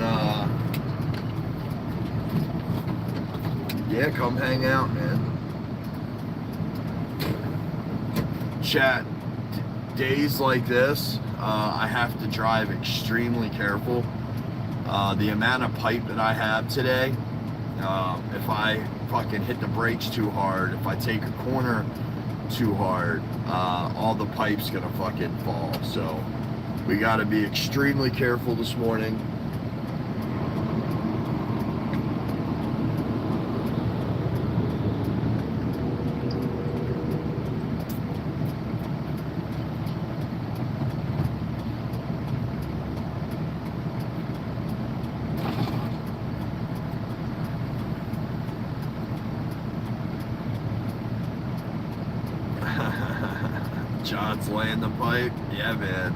yeah, come hang out, man. Chat, days like this, I have to drive extremely careful. The amount of pipe that I have today, if I fucking hit the brakes too hard, if I take a corner too hard, all the pipe's gonna fucking fall. So we gotta be extremely careful this morning. John's laying the pipe. Yeah, man.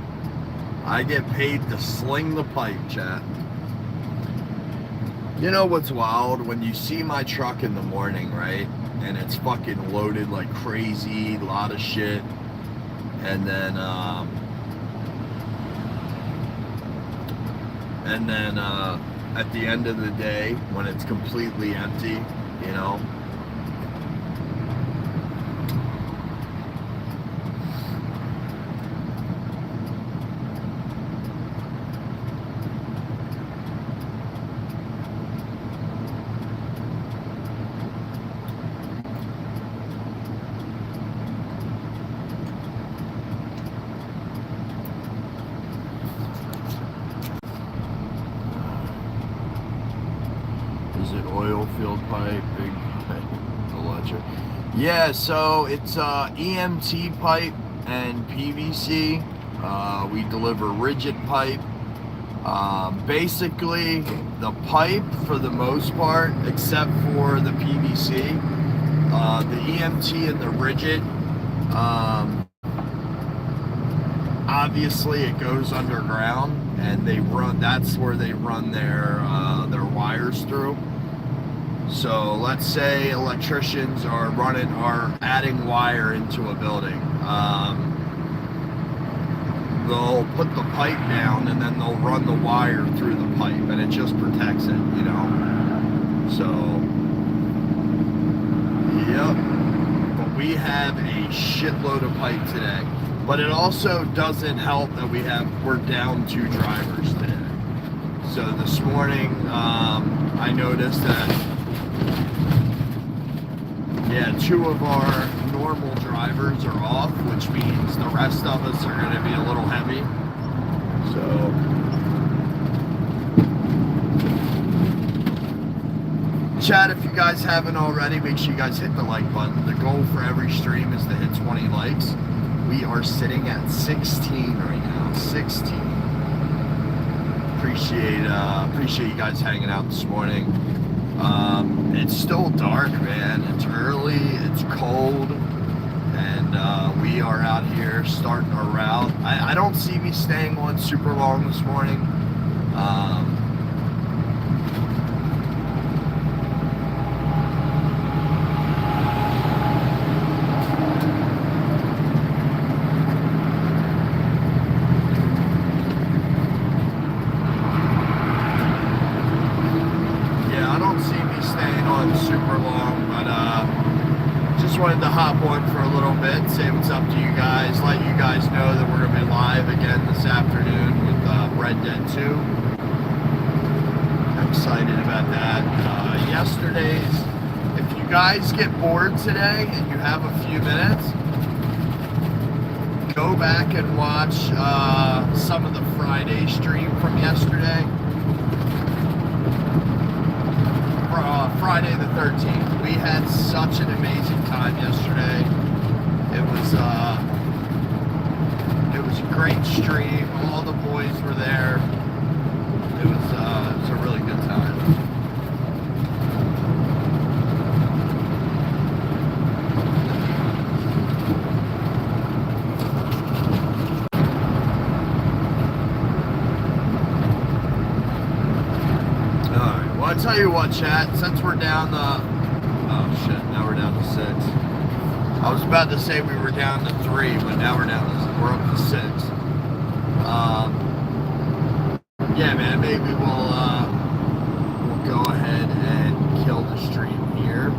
I get paid to sling the pipe, chat. You know what's wild? When you see my truck in the morning, right? And it's fucking loaded like crazy, a lot of shit. And then at the end of the day, when it's completely empty, you know, is it oil field pipe, big pipe, electric? Yeah, so it's EMT pipe and PVC. We deliver rigid pipe. Basically, the pipe for the most part, except for the PVC, the EMT and the rigid, obviously it goes underground, and they run. That's where they run their wires through. So let's say electricians are adding wire into a building. They'll put the pipe down and then they'll run the wire through the pipe, and it just protects it, you know. So, yep. But we have a shitload of pipe today. But it also doesn't help that we're down 2 drivers today. So this morning, I noticed that, yeah, 2 of our normal drivers are off, which means the rest of us are going to be a little heavy. So, chat, if you guys haven't already, make sure you guys hit the like button. The goal for every stream is to hit 20 likes. We are sitting at 16 right now. 16. Appreciate you guys hanging out this morning. It's still dark, man. It's early, it's cold, and we are out here starting our route. I don't see me staying on super long this morning. Super long, but just wanted to hop on for a little bit, say what's up to you guys, let you guys know that we're going to be live again this afternoon with Red Dead 2. I'm excited about that. Yesterday's, if you guys get bored today and you have a few minutes, go back and watch some of the Friday stream from yesterday. Friday the 13th. We had such an amazing time yesterday. It was a great stream. All the boys were there. It was a really good time. I'll tell you what, chat, since we're down oh shit, now we're down to 6. I was about to say we were down to 3, but now we're up to 6. Yeah, man, maybe we'll go ahead and kill the stream here.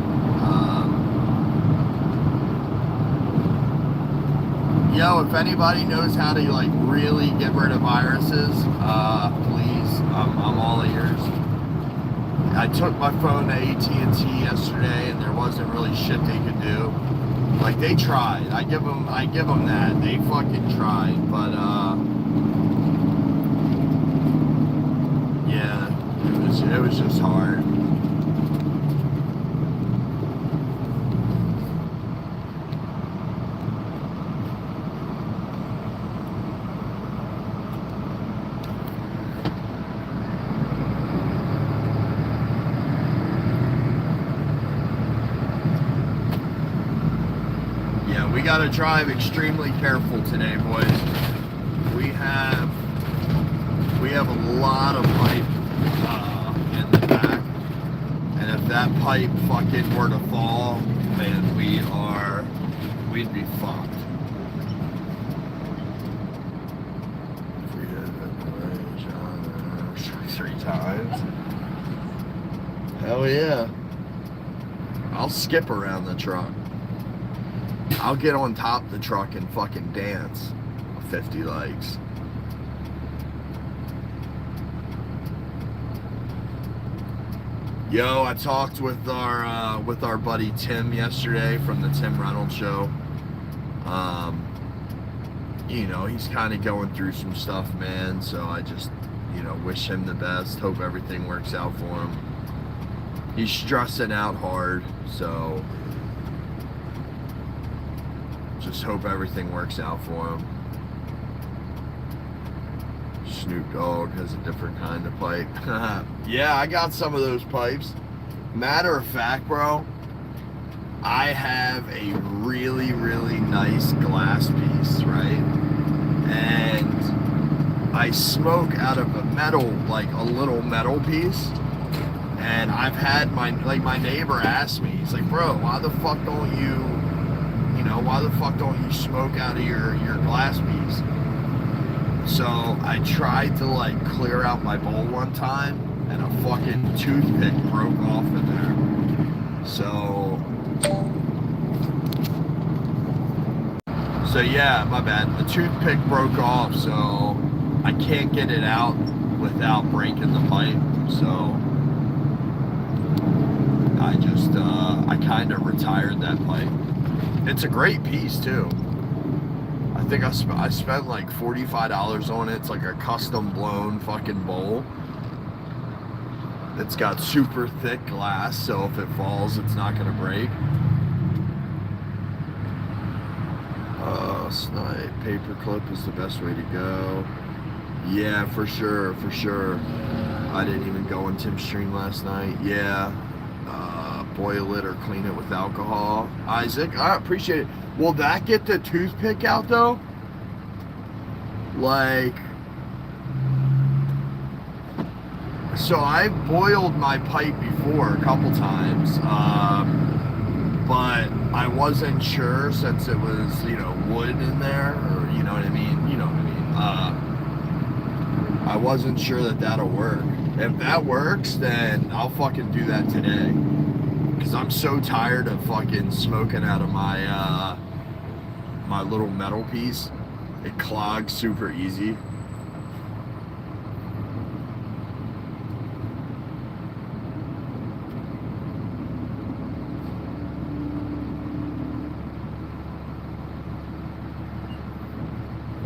Yo, if anybody knows how to like really get rid of viruses, please, I'm all ears. I took my phone to AT&T yesterday, and there wasn't really shit they could do. Like, they tried. I give them that. They fucking tried, but yeah, it was just hard. We gotta drive extremely careful today, boys. We have a lot of pipe in the back, and if that pipe fucking were to fall, man, we'd be fucked. If we hit it 3 times, hell yeah. I'll skip around the truck. I'll get on top of the truck and fucking dance. 50 likes. Yo, I talked with our buddy Tim yesterday from the Tim Reynolds show. You know, he's kind of going through some stuff, man. So I just, you know, wish him the best. Hope everything works out for him. He's stressing out hard, so just hope everything works out for him. Snoop Dogg has a different kind of pipe. Yeah, I got some of those pipes. Matter of fact, bro, I have a really, really nice glass piece, right? And I smoke out of a metal, like a little metal piece. And I've had my neighbor ask me, he's like, bro, why the fuck don't you smoke out of your glass piece? So I tried to like clear out my bowl one time, and a fucking toothpick broke off in there. So yeah, my bad. The toothpick broke off, so I can't get it out without breaking the pipe. So I kind of retired that pipe. It's a great piece too. I think I spent like $45 on it. It's like a custom blown fucking bowl. It's got super thick glass, so if it falls, it's not gonna break. Snipe, paperclip is the best way to go. Yeah, for sure. I didn't even go on Tim's stream last night. Yeah. Boil it or clean it with alcohol. Isaac, I appreciate it. Will that get the toothpick out though? Like, so I boiled my pipe before a couple times, but I wasn't sure since it was, you know, wood in there, or you know what I mean? I wasn't sure that that'll work. If that works, then I'll fucking do that today. Because I'm so tired of fucking smoking out of my my little metal piece. It clogs super easy.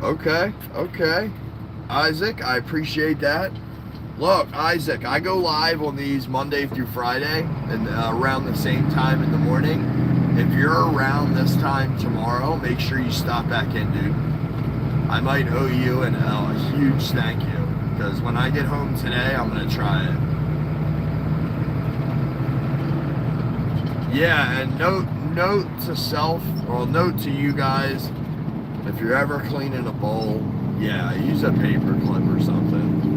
Okay. Isaac, I appreciate that. Look, Isaac, I go live on these Monday through Friday and around the same time in the morning. If you're around this time tomorrow, make sure you stop back in, dude. I might owe you a huge thank you, because when I get home today, I'm going to try it. Yeah, and note to self, or note to you guys, if you're ever cleaning a bowl, yeah, use a paper clip or something.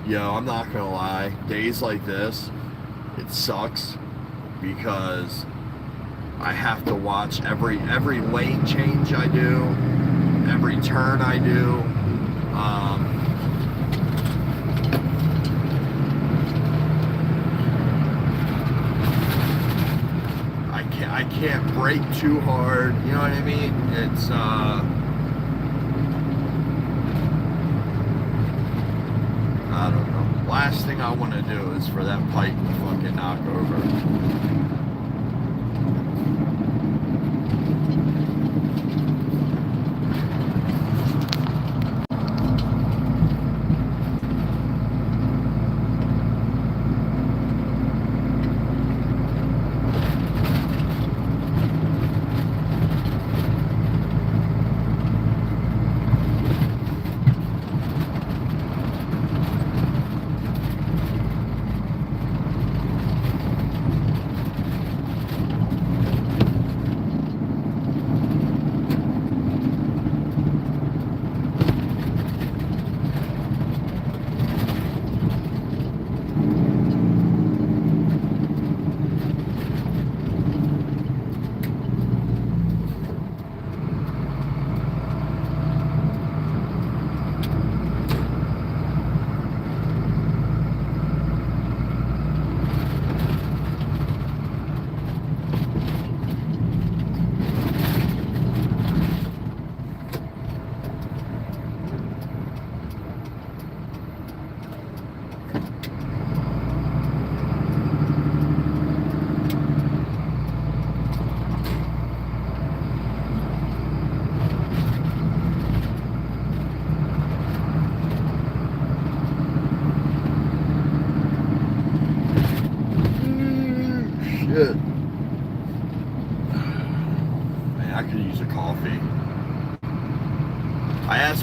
Yo, I'm not gonna lie, days like this, it sucks because I have to watch every lane change I do, every turn I do. I can't brake too hard, you know what I mean? It's I don't know. Last thing I want to do is for that pipe to fucking knock over.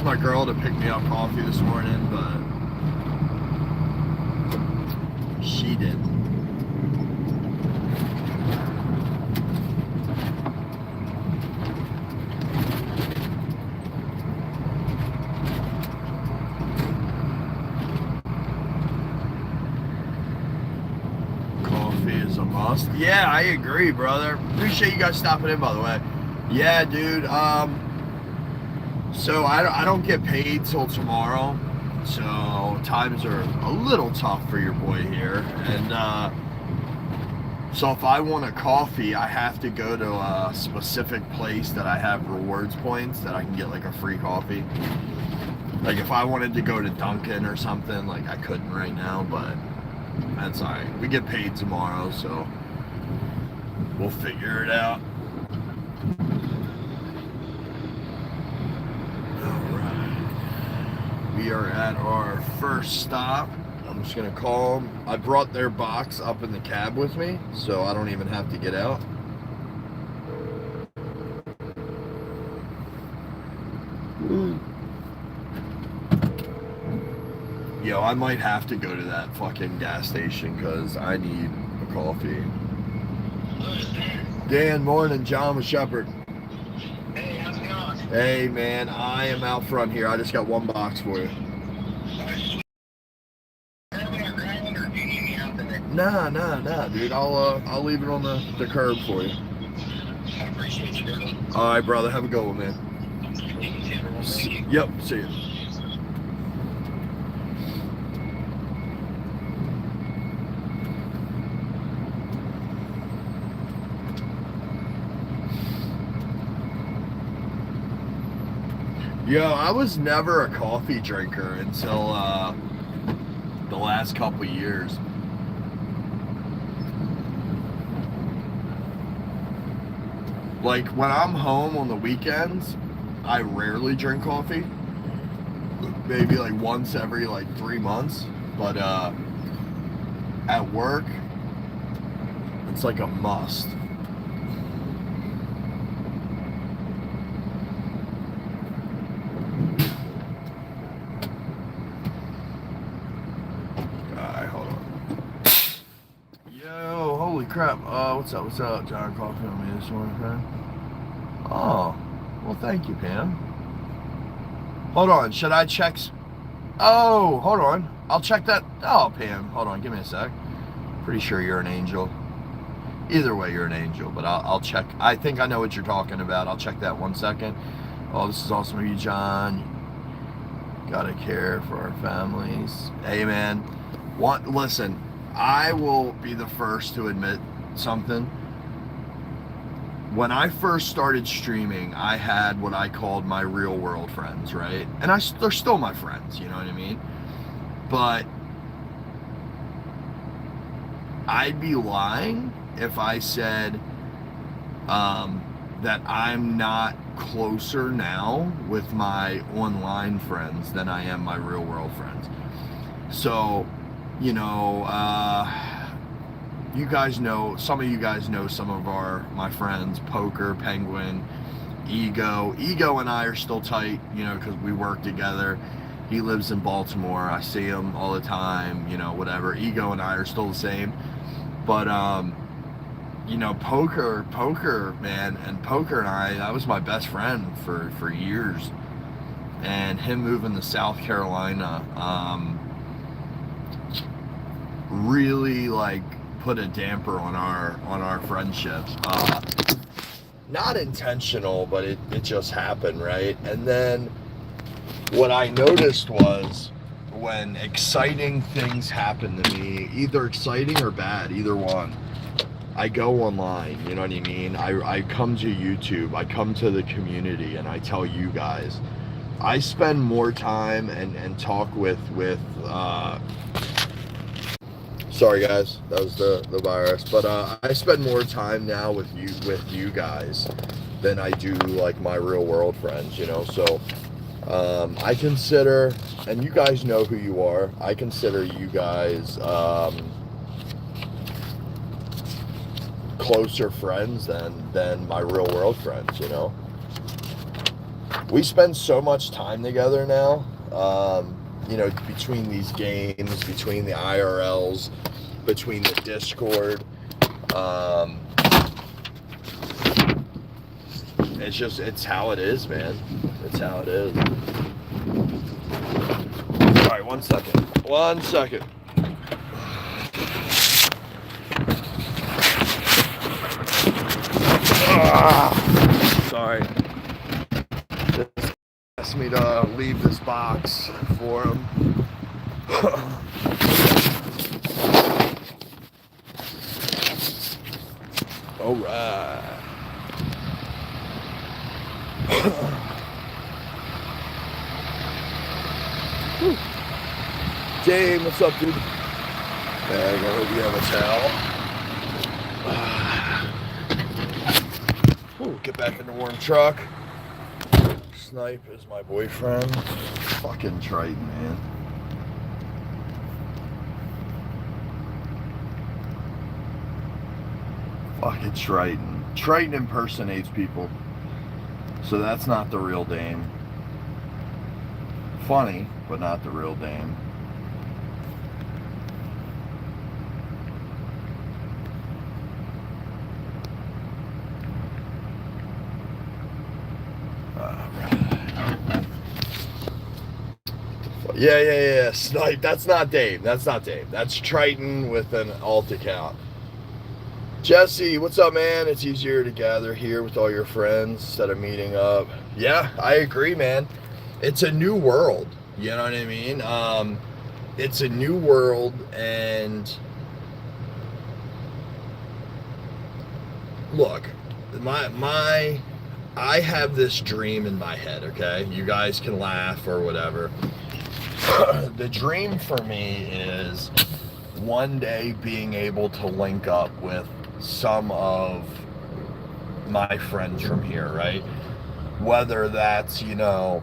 asked my girl to pick me up coffee this morning, but she didn't. Coffee is a must. Yeah, I agree, brother. Appreciate you guys stopping in, by the way. Yeah, dude. So I don't get paid till tomorrow, so times are a little tough for your boy here. And so if I want a coffee, I have to go to a specific place that I have rewards points that I can get like a free coffee. Like if I wanted to go to Dunkin' or something, like I couldn't right now, but that's alright. We get paid tomorrow, so we'll figure it out. We are at our first stop. I'm just gonna call them. I brought their box up in the cab with me, so I don't even have to get out. Yo, I might have to go to that fucking gas station because I need a coffee. Dan, morning. John with Shepherd. Hey, how's it going? Hey, man, I am out front here. I just got one box for you. Nah, dude. I'll leave it on the curb for you. I appreciate you, brother. All right, brother. Have a good one, man. Yep. See you. Yo, I was never a coffee drinker until the last couple years. Like when I'm home on the weekends, I rarely drink coffee. Maybe like once every like 3 months. But at work, it's like a must. Crap. What's up, John? Coffee on me this morning, friend. Oh, well, thank you, Pam. Hold on, should I check? Oh, hold on. I'll check that. Oh, Pam, hold on, give me a sec. Pretty sure you're an angel. Either way, you're an angel, but I'll check. I think I know what you're talking about. I'll check that 1 second. Oh, this is awesome of you, John. Gotta care for our families. Hey, man. Listen. I will be the first to admit something. When I first started streaming, I had what I called my real world friends, right? And they're still my friends, you know what I mean? But I'd be lying if I said that I'm not closer now with my online friends than I am my real world friends. So, you know, you guys know, some of you guys know some of my friends, Poker, Penguin, Ego. Ego and I are still tight, you know, because we work together. He lives in Baltimore. I see him all the time, you know, whatever. Ego and I are still the same. But, you know, Poker, man, and Poker and I, that was my best friend for years. And him moving to South Carolina, really like put a damper on our friendship. Not intentional, but it just happened, right? And then what I noticed was when exciting things happen to me, either exciting or bad, either one, I go online, you know what I mean? I come to YouTube, I come to the community, and I tell you guys. I spend more time and talk with sorry guys, that was the virus. But I spend more time now with you guys than I do like my real world friends, you know. So I consider, and you guys know who you are, I consider you guys closer friends than my real world friends, you know. we spend so much time together now, you know, between these games, between the IRLs, between the Discord. It's just, it's how it is, man. It's how it is. All right, 1 second. 1 second. Sorry. Just asked me to leave this box for him. All right. Dame, what's up, dude? I hope you have a towel. Ooh, get back in the warm truck. Snipe is my boyfriend. Fucking Triton, man. Fucking Triton. Triton impersonates people. So that's not the real Dame. Funny, but not the real Dame. Yeah. Snipe. That's not Dame. That's Triton with an alt account. Jesse, what's up, man? It's easier to gather here with all your friends instead of meeting up. Yeah, I agree, man. It's a new world. You know what I mean? It's a new world, and look, I have this dream in my head, okay? You guys can laugh or whatever. The dream for me is one day being able to link up with some of my friends from here, right? Whether that's, you know,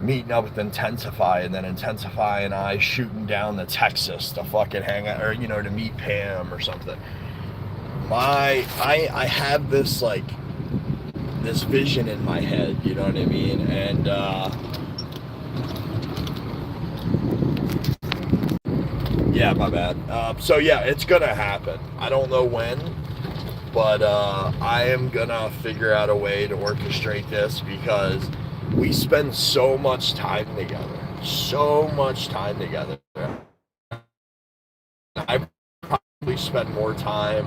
meeting up with Intensify and then Intensify and I shooting down to Texas to fucking hang out, or, you know, to meet Pam or something. I have this, like, this vision in my head, you know what I mean? And, yeah, my bad. So yeah, it's gonna happen. I don't know when, but I am gonna figure out a way to orchestrate this because we spend so much time together. I probably spend more time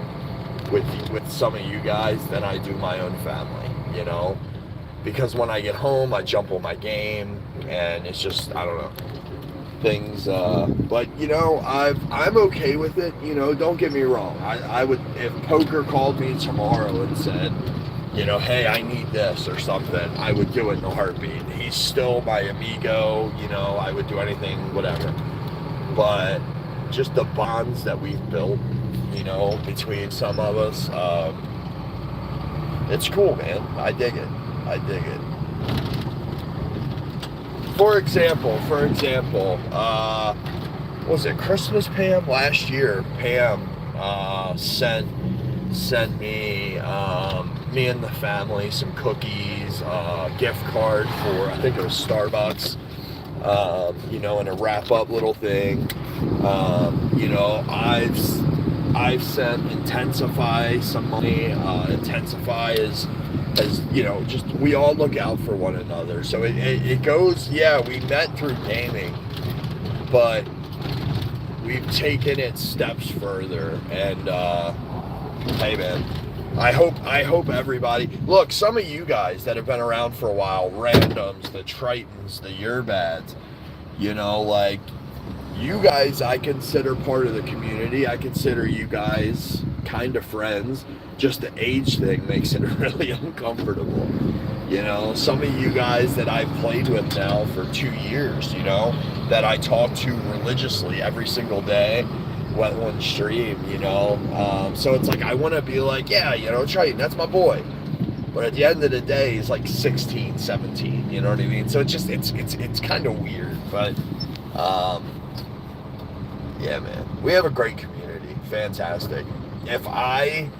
with some of you guys than I do my own family, you know? Because when I get home, I jump on my game, and it's just, I don't know. Things, but you know, I'm okay with it. You know, don't get me wrong. I would, if Poker called me tomorrow and said, you know, hey, I need this or something, I would do it in a heartbeat. He's still my amigo. You know, I would do anything, whatever. But just the bonds that we've built, you know, between some of us, it's cool, man. I dig it. For example, was it Christmas, Pam? Last year, Pam sent me, me and the family, some cookies, gift card for, I think it was Starbucks, you know, and a wrap-up little thing. You know, I've sent Intensify some money. Intensify is, you know, just, we all look out for one another. So it goes, yeah, we met through gaming, but we've taken it steps further. And hey, man, I hope everybody, look, some of you guys that have been around for a while, randoms, the Tritons, the Yerbads, you know, like, you guys I consider part of the community. I consider you guys kind of friends. Just the age thing makes it really uncomfortable. You know, some of you guys that I've played with now for 2 years, you know, that I talk to religiously every single day, on stream, you know. So it's like, I want to be like, yeah, you know, Triton, that's my boy. But at the end of the day, he's like 16, 17, you know what I mean? So it's just, it's kind of weird, but, yeah, man, we have a great community. Fantastic. If I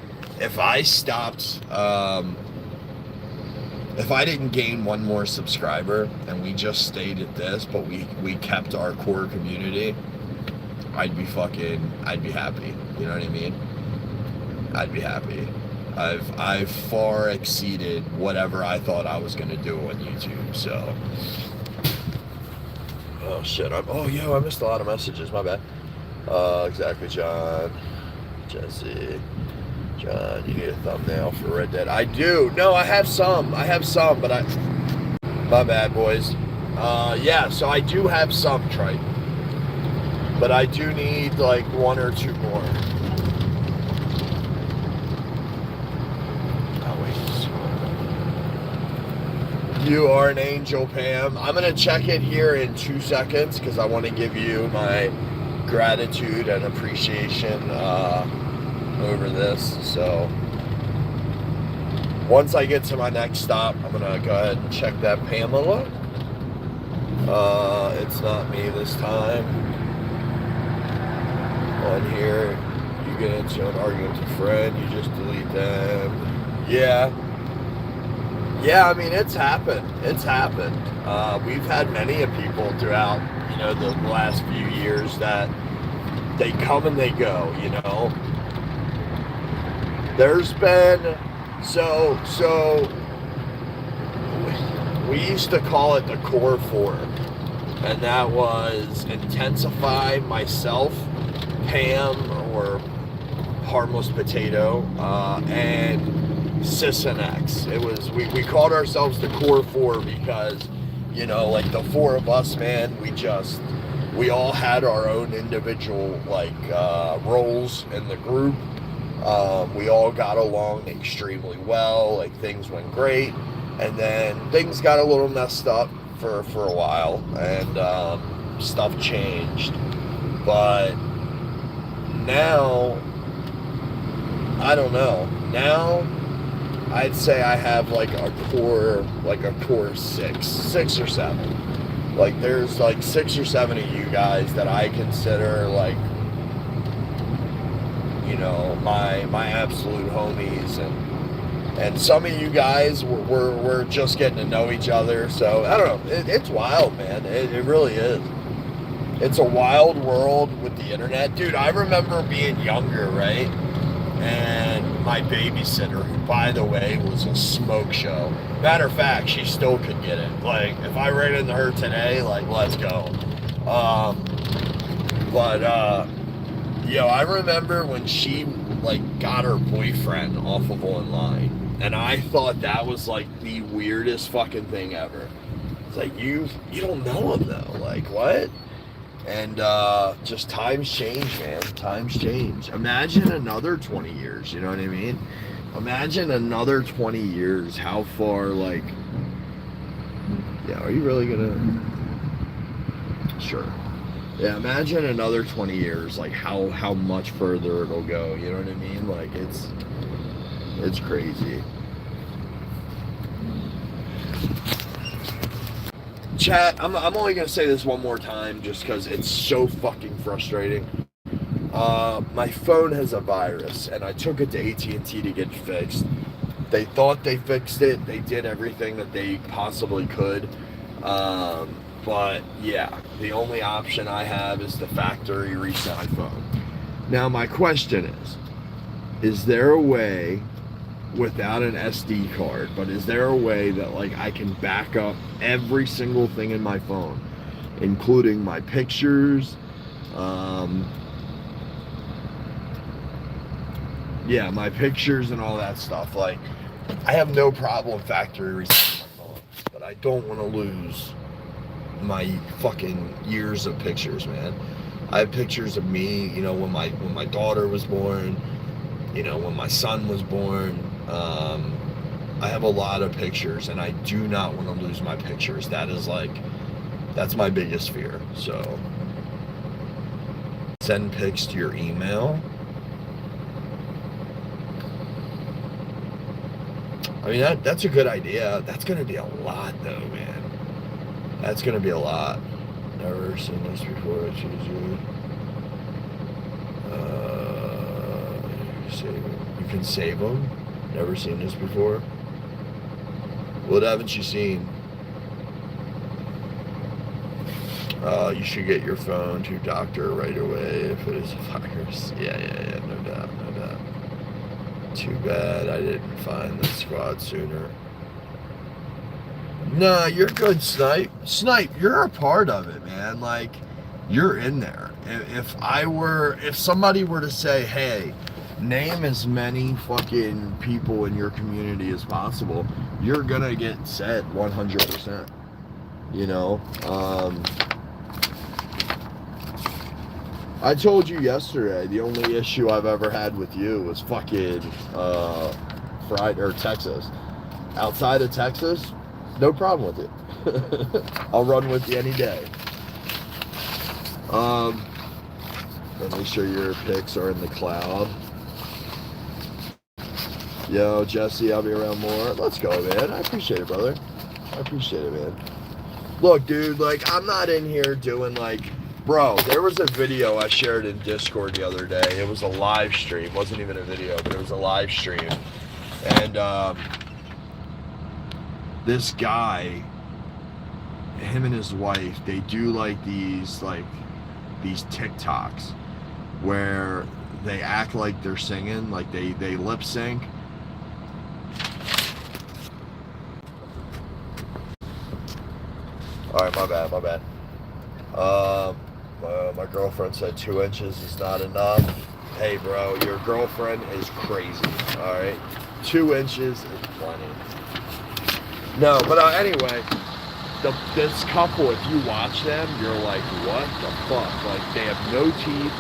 stopped, if I didn't gain one more subscriber and we just stayed at this, but we kept our core community, I'd be happy. You know what I mean? I'd be happy. I've far exceeded whatever I thought I was gonna do on YouTube. So, oh shit! I missed a lot of messages. My bad. Exactly, John, Jesse, John. You need a thumbnail for Red Dead. I do. No, I have some, but my bad, boys. Yeah. So I do have some, Triton, but I do need like one or two more. You are an angel, Pam. I'm going to check it here in 2 seconds because I want to give you my gratitude and appreciation over this. So once I get to my next stop, I'm going to go ahead and check that Pamela. It's not me this time. On here, you get into an argument with a friend, you just delete them. Yeah. Yeah, I mean, it's happened. We've had many of people throughout, the last few years that they come and they go, There's been, so we used to call it the core four, and that was Intensify, myself, Pam, or Harmless Potato, and Sis and X. It was we called ourselves the core four because like the four of us, man, we all had our own individual roles in the group. We all got along extremely well, like things went great, and then things got a little messed up for a while, and stuff changed. But now, I don't know, now I'd say I have like a core six or seven. Like there's like 6 or 7 of you guys that I consider like, my absolute homies, and some of you guys we're just getting to know each other. So I don't know. It's wild, man. It really is. It's a wild world with the internet, dude. I remember being younger, right? And my babysitter, who, by the way, was a smoke show. Matter of fact, she still could get it. Like, if I ran into her today, like, let's go. I remember when she, got her boyfriend off of online. And I thought that was, the weirdest fucking thing ever. It's like, you don't know him, though. Like, what? And just times change, man. Times change. Imagine another 20 years, you know what I mean? Imagine another 20 years, how far, are you really gonna... Sure. Yeah, imagine another 20 years, how much further it'll go, you know what I mean? It's crazy. Chat, I'm only going to say this one more time just because it's so fucking frustrating. My phone has a virus, and I took it to AT&T to get fixed. They thought they fixed it. They did everything that they possibly could. But, yeah, the only option I have is the factory reset my phone. Now, my question is there a way, without an SD card, but is there a way that I can back up every single thing in my phone, including my pictures, my pictures and all that stuff? I have no problem factory resetting my phone, but I don't want to lose my fucking years of pictures, man. I have pictures of me, when my daughter was born, when my son was born. I have a lot of pictures, and I do not want to lose my pictures. That's my biggest fear. So, send pics to your email. I mean, that's a good idea. That's going to be a lot, though, man. That's going to be a lot. Never seen this before. I choose you. You can save them. Never seen this before. What haven't you seen? You should get your phone to doctor right away if it is a virus. Yeah, no doubt, no doubt. Too bad I didn't find the squad sooner. Nah, you're good, Snipe. Snipe, you're a part of it, man. Like, you're in there. If somebody were to say, hey, name as many fucking people in your community as possible, you're gonna get said 100%. You know? I told you yesterday, the only issue I've ever had with you was fucking Friday or Texas. Outside of Texas, no problem with it. I'll run with you any day. Let me sure your pics are in the cloud. Yo, Jesse, I'll be around more. Let's go, man. I appreciate it, brother. I appreciate it, man. Look, dude, like, I'm not in here doing, like, bro, there was a video I shared in Discord the other day. It was a live stream. It wasn't even a video, but it was a live stream. And, this guy, him and his wife, they do, like, these TikToks where they act like they're singing, like they lip sync. Alright, my bad. My girlfriend said 2 inches is not enough. Hey, bro, your girlfriend is crazy, alright? 2 inches is plenty. No, but anyway, this couple, if you watch them, you're like, what the fuck? Like, they have no teeth.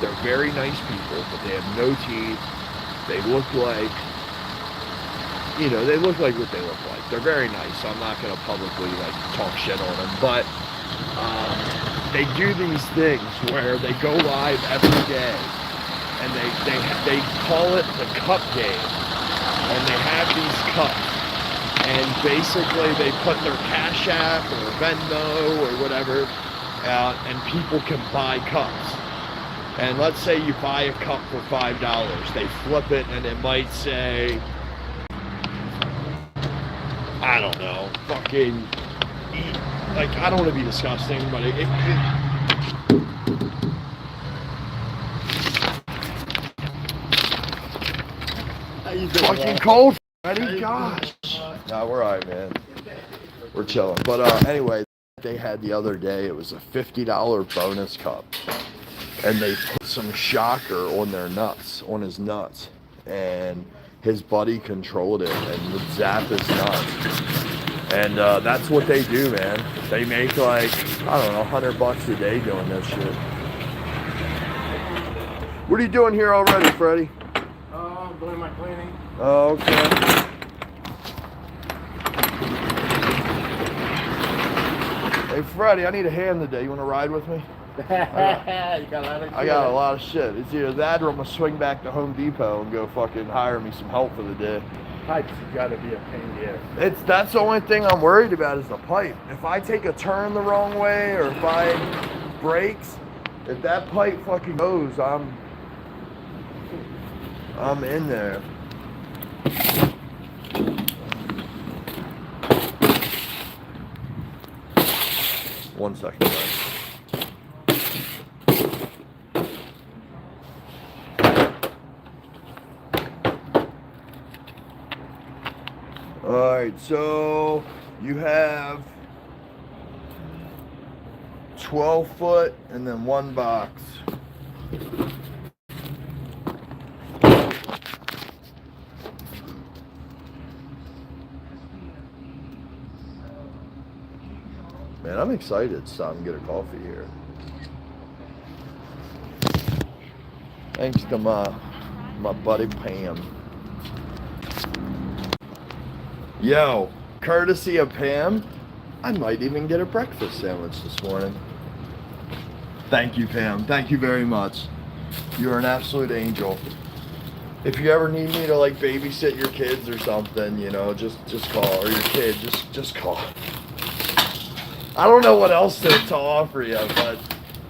They're very nice people, but they have no teeth. They look like, you know, they look like what they look like. They're very nice, so I'm not going to publicly, like, talk shit on them. But they do these things where they go live every day, and they call it the cup game. And they have these cups. And basically they put their Cashapp or Venmo or whatever out, and people can buy cups. And let's say you buy a cup for $5. They flip it and it might say, I don't know, fucking, like, I don't want to be disgusting, but it fucking cold, Freddie, gosh. Nah, we're alright, man. We're chilling. But anyway, they had the other day, it was a $50 bonus cup. And they put some shocker on their nuts, on his nuts. And his buddy controlled it and would zap his nuts. And that's what they do, man. They make like, I don't know, $100 a day doing this shit. What are you doing here already, Freddie? I'm doing my cleaning. Oh, okay. Hey, Freddie, I need a hand today. You want to ride with me? I got a lot of shit. It's either that or I'm going to swing back to Home Depot and go fucking hire me some help for the day. Pipes have got to be a pain in the ass. That's the only thing I'm worried about is the pipe. If I take a turn the wrong way or if I brakes, if that pipe fucking goes, I'm in there. One second, guys. Alright, so you have 12 foot and then one box. Man, I'm excited to stop and get a coffee here. Thanks to my buddy Pam. Yo, courtesy of Pam, I might even get a breakfast sandwich this morning. Thank you, Pam. Thank you very much. You're an absolute angel. If you ever need me to like babysit your kids or something, you know, just call, or your kid, just call. I don't know what else to offer you, but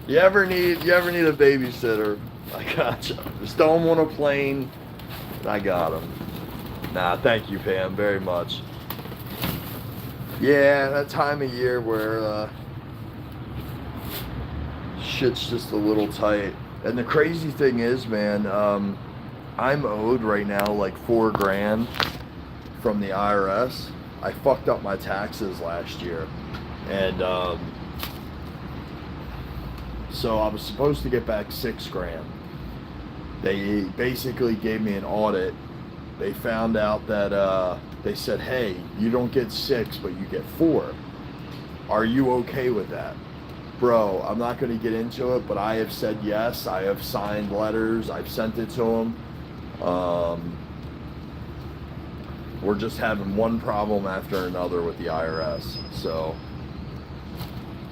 you ever need a babysitter, I gotcha. Just throw them on a plane, and I got them. Nah, thank you, Pam, very much. Yeah, that time of year where shit's just a little tight. And the crazy thing is, man, I'm owed right now like $4,000 from the IRS. I fucked up my taxes last year, and so I was supposed to get back $6,000. They basically gave me an audit. They found out that they said, hey, you don't get 6, but you get 4. Are you okay with that? Bro, I'm not going to get into it, but I have said yes. I have signed letters. I've sent it to them. We're just having one problem after another with the IRS. So,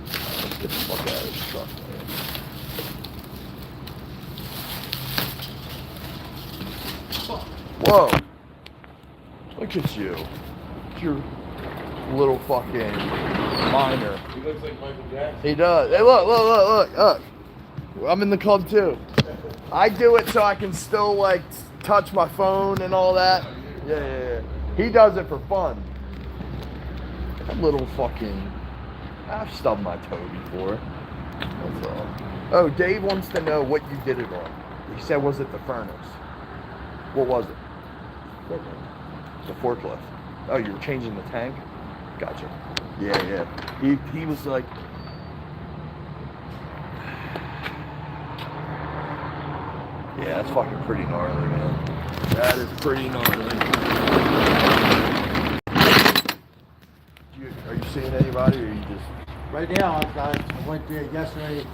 let's get the fuck out of this truck, man. Whoa. Look at you. You're little fucking minor. He looks like Michael Jackson. He does. Hey, look. I'm in the club too. I do it so I can still like touch my phone and all that. Yeah. He does it for fun. That little fucking. I've stubbed my toe before. That's all. Oh, Dave wants to know what you did it on. He said, was it the furnace? What was it? The forklift. Oh, you were changing the tank? Gotcha. Yeah. He was like, yeah, that's fucking pretty gnarly, man. That is pretty gnarly. Are you seeing anybody, or you just Right now, I went there yesterday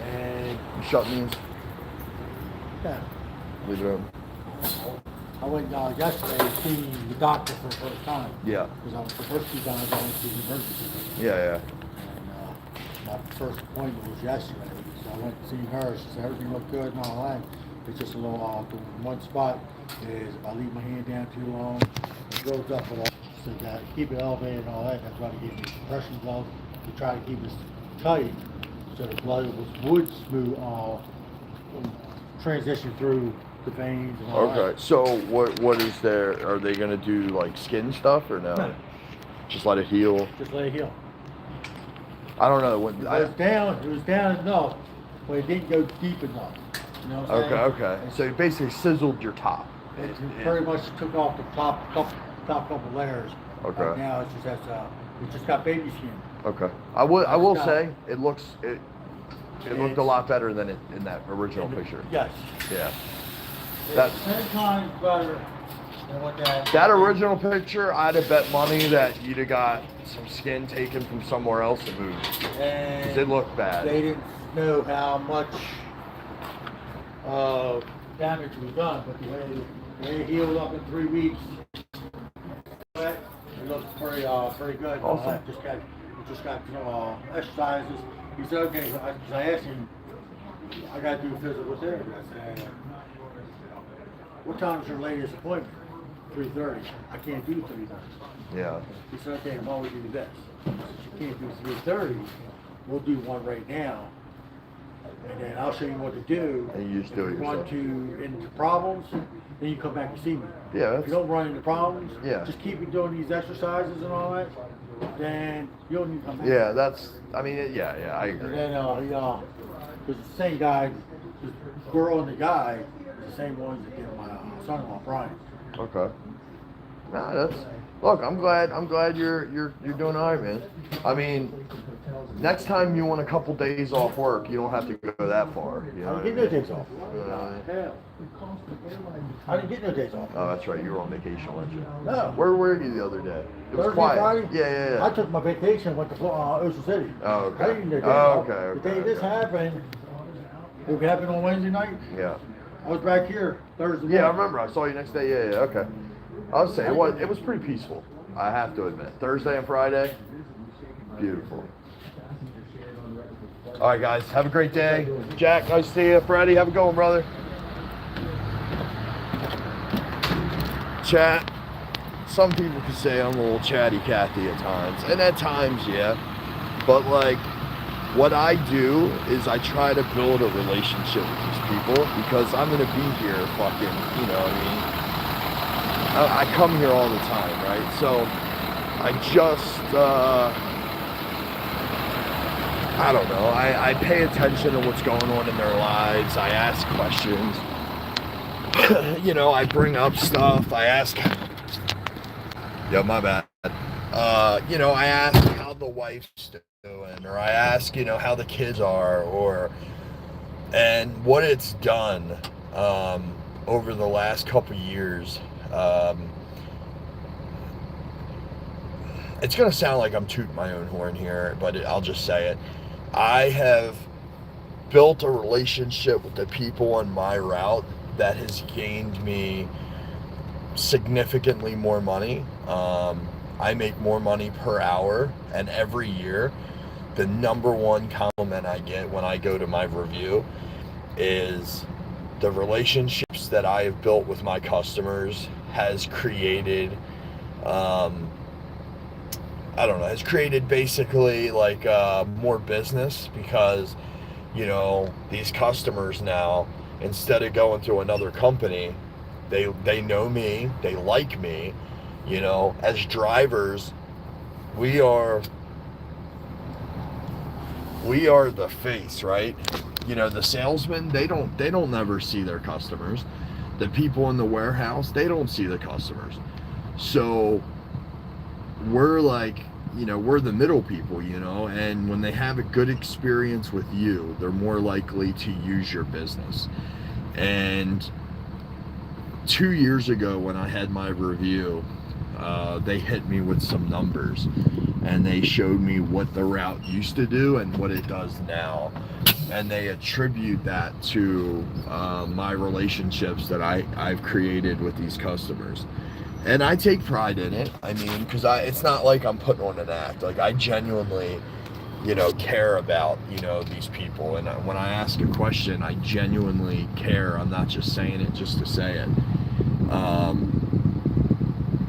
and shut me? yeah, Leave it open. I went yesterday to see the doctor for the first time. Yeah. Because I was supposed to be going to the emergency room. Yeah. And my first appointment was yesterday. So I went to see her. She said everything looked good and all that. It's just a little off. The one spot is if I leave my hand down too long, it goes up a lot. So you got to keep it elevated and all that. That's why they gave me compression gloves to try to keep it tight so the blood would smooth transition through the veins and all that. Okay. So what is there? Are they gonna do like skin stuff or no? No. Just let it heal. Just let it heal. I don't know. When, It was down enough, but it didn't go deep enough. You know what I'm saying? Okay. So you basically sizzled your top. It pretty much took off the top couple layers. Okay. Right now it just got baby skin. Okay. I will Stop. say it looked a lot better than it in that original picture. Yes. Yeah. It's That- 10 times better than what That original picture, I'd have bet money that you'd have got some skin taken from somewhere else and moved. Because and it looked bad. they didn't know how much damage was done, but the way it healed up in 3 weeks, it looks pretty good. Awesome. Just got exercises. He said, okay. I asked him, I got to do physical therapy. I said, what time is your latest appointment? 3:30. I can't do 3:30. Yeah. He said, okay, why would you do this? I said, you can't do 3:30. We'll do one right now. And then I'll show you what to do. And you just do it If you run yourself. into problems, then you come back and see me. Yeah. If you don't run into problems, Yeah. just keep me doing these exercises and all that, then you don't need to come back. Yeah. I And agree. then because the same guy, the girl and the guy, is the same ones that did my son-in-law Brian. Okay. Nah, look. I'm glad you're doing all right, man. I mean, next time you want a couple days off work, you don't have to go that far. You know I what didn't I get no mean? days off. Uh, Hell. I didn't get no days off. Oh, that's right. You were on vacation, weren't you? No. Where were you the other day? It was Thursday, quiet. Friday? Yeah. I took my vacation, went to Ocean City. Oh, okay. I didn't get no days Oh, off. okay, The day okay, this okay. happened, it happened on Wednesday night. Yeah. I was back here Thursday Yeah, I morning. remember. I saw you next day. Yeah. Okay. I was saying it was pretty peaceful. I have to admit. Thursday and Friday, beautiful. All right, guys. Have a great day. Jack, nice to see you. Freddie, have a good one, brother. Chat. Some people could say I'm a little chatty Cathy at times, and at times, yeah. But like, what I do is I try to build a relationship with these people because I'm gonna be here, fucking, you know what I mean? I come here all the time, right? So I just, I don't know. I pay attention to what's going on in their lives. I ask questions. You know, I bring up stuff. I ask. Yo, my bad. You know, I ask how the wife's doing, or I ask, you know, how the kids are, and what it's done over the last couple years. It's gonna sound like I'm tooting my own horn here, but I'll just say it. I have built a relationship with the people on my route that has gained me significantly more money. I make more money per hour, and every year, the number one compliment I get when I go to my review is the relationships that I have built with my customers has created, has created basically like more business, because, you know, these customers now, instead of going to another company, they know me, they like me. You know, as drivers, we are the face, right? You know, the salesmen, they don't never see their customers. The people in the warehouse, they don't see the customers. So we're like, you know, we're the middle people, you know, and when they have a good experience with you, they're more likely to use your business. And 2 years ago when I had my review, they hit me with some numbers, and they showed me what the route used to do and what it does now, and they attribute that to my relationships that I've created with these customers. And I take pride in it. I mean, because it's not like I'm putting on an act. Like, I genuinely, you know, care about, you know, these people. And when I ask a question, I genuinely care. I'm not just saying it just to say it.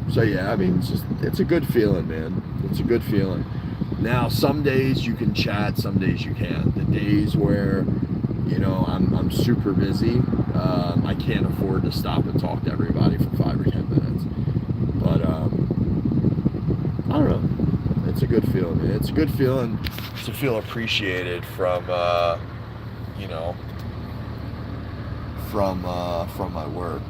So yeah, I mean, it's a good feeling, man. It's a good feeling. Now, some days you can chat, some days you can't. The days where, you know, I'm super busy, I can't afford to stop and talk to everybody for 5 or 10 minutes. But I don't know. It's a good feeling, man. It's a good feeling to feel appreciated from, you know, from my work.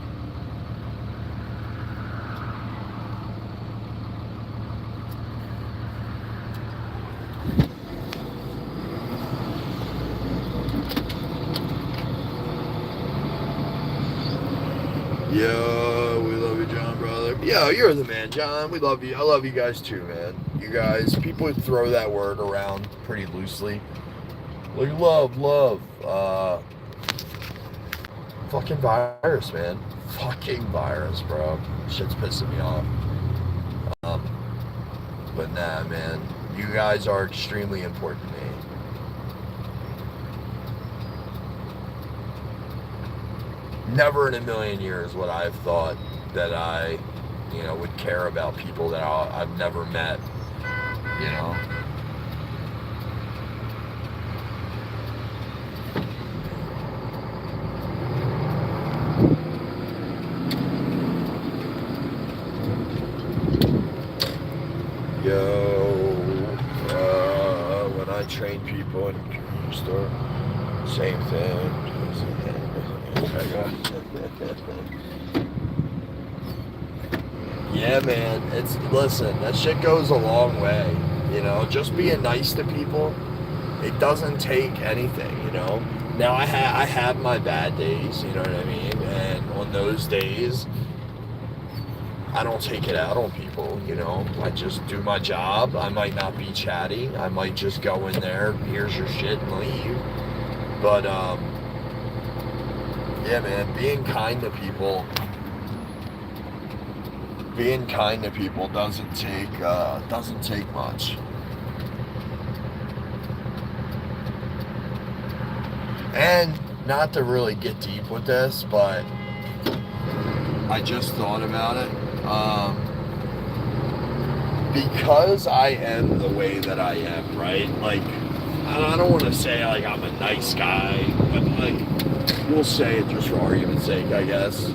Yo, we love you, John, brother. Yo, you're the man, John. We love you. I love you guys too, man. You guys, people throw that word around pretty loosely. Like, love. Fucking virus, man. Fucking virus, bro. Shit's pissing me off. But nah, man. You guys are extremely important to me. Never in a million years would I have thought that I, you know, would care about people that I've never met, you know. When I train people in the grocery store, same thing. Yeah, man. Listen, that shit goes a long way. You know, just being nice to people, it doesn't take anything, you know. Now I have my bad days, you know what I mean? And on those days, I don't take it out on people, you know. I just do my job. I might not be chatty. I might just go in there, here's your shit, and leave. But yeah, man, being kind to people doesn't take much. And not to really get deep with this, but I just thought about it. Because I am the way that I am, right? Like, I don't want to say like I'm a nice guy, but like, we'll say it just for argument's sake, I guess.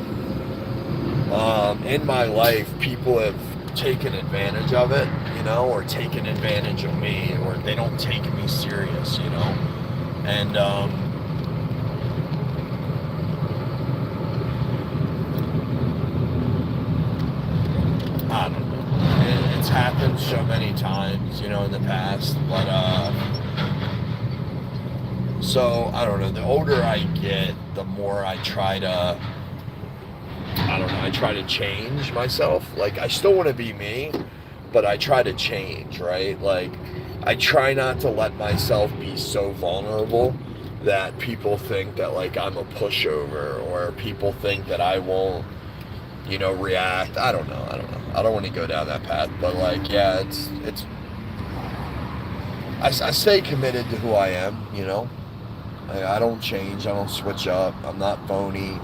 In my life, people have taking advantage of it, you know, or taking advantage of me, or they don't take me serious, you know. And I don't know. It's happened so many times, you know, in the past. But so I don't know. The older I get, the more I try to. I don't know. I try to change myself. Like, I still want to be me, but I try to change, right? Like, I try not to let myself be so vulnerable that people think that, like, I'm a pushover, or people think that I won't, you know, react. I don't know. I don't want to go down that path, but, like, yeah, it's. I stay committed to who I am, you know. I don't change. I don't switch up. I'm not phony.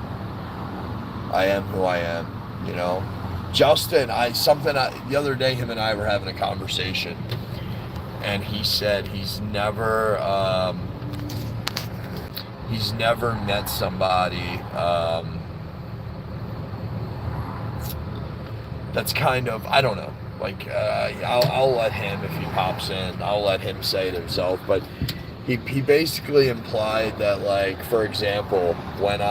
I am who I am, you know. Justin, the other day, him and I were having a conversation, and he said he's never met somebody that's kind of, I don't know, like, I'll let him, if he pops in, I'll let him say it himself, but he basically implied that, like, for example, when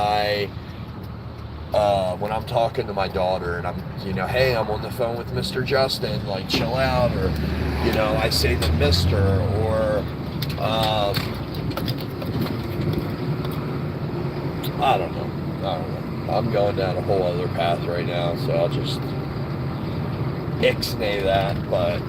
I'm talking to my daughter and I'm, you know, hey, I'm on the phone with Mr. Justin, like, chill out, or, you know, I say the Mr., or, I don't know. I'm going down a whole other path right now, so I'll just ixnay that, but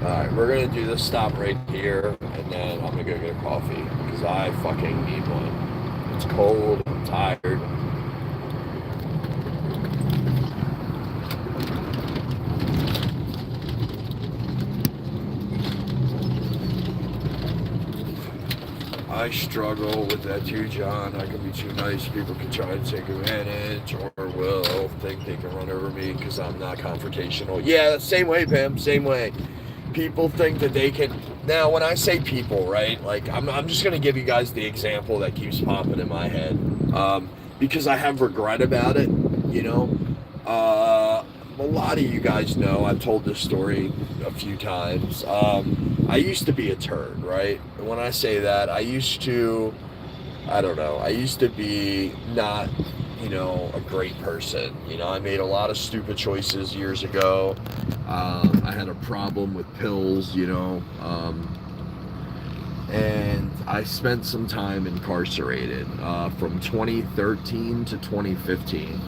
alright, we're gonna do this stop right here, and then I'm gonna go get a coffee, because I fucking need one. It's cold, I'm tired. I struggle with that too, John. I can be too nice. People can try to take advantage, or will think they can run over me because I'm not confrontational. Yeah, same way, Pam. Same way. People think that they can. Now, when I say people, right? Like, I'm just gonna give you guys the example that keeps popping in my head, because I have regret about it. You know, a lot of you guys know. I've told this story a few times. I used to be a turd, right? And when I say that, I used to be not, you know, a great person. You know, I made a lot of stupid choices years ago. I had a problem with pills, you know, and I spent some time incarcerated from 2013 to 2015.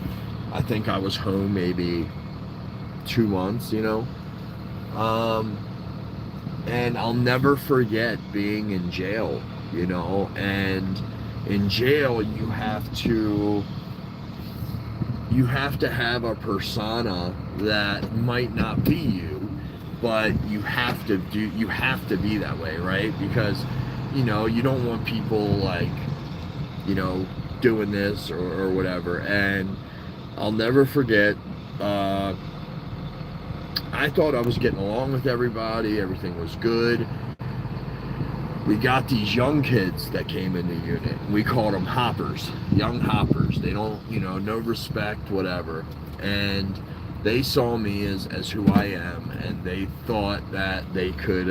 I think I was home maybe 2 months, you know. And I'll never forget being in jail, you know, and in jail you have to have a persona that might not be you, but you have to be that way, right? Because, you know, you don't want people, like, you know, doing this or whatever. And I'll never forget, I thought I was getting along with everybody. Everything was good. We got these young kids that came in the unit. We called them hoppers, young hoppers. They don't, you know, no respect, whatever. And they saw me as who I am, and they thought that they could,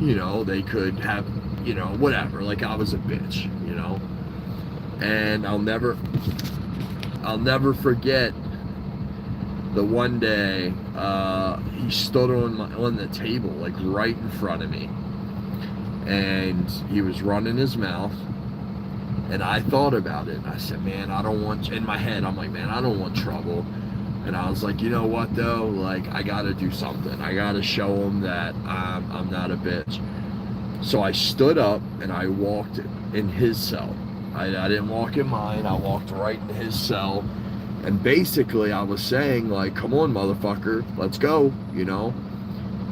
you know, they could have, you know, whatever. Like, I was a bitch, you know. And I'll never forget the one day he stood on the table, like, right in front of me, and he was running his mouth, and I thought about it, and I said, man, I don't want, in my head, I'm like, man, I don't want trouble. And I was like, you know what, though, like, I gotta do something. I gotta show him that I'm not a bitch. So I stood up and I walked in his cell. I didn't walk in mine. I walked right in his cell. And basically I was saying, like, come on, motherfucker, let's go, you know?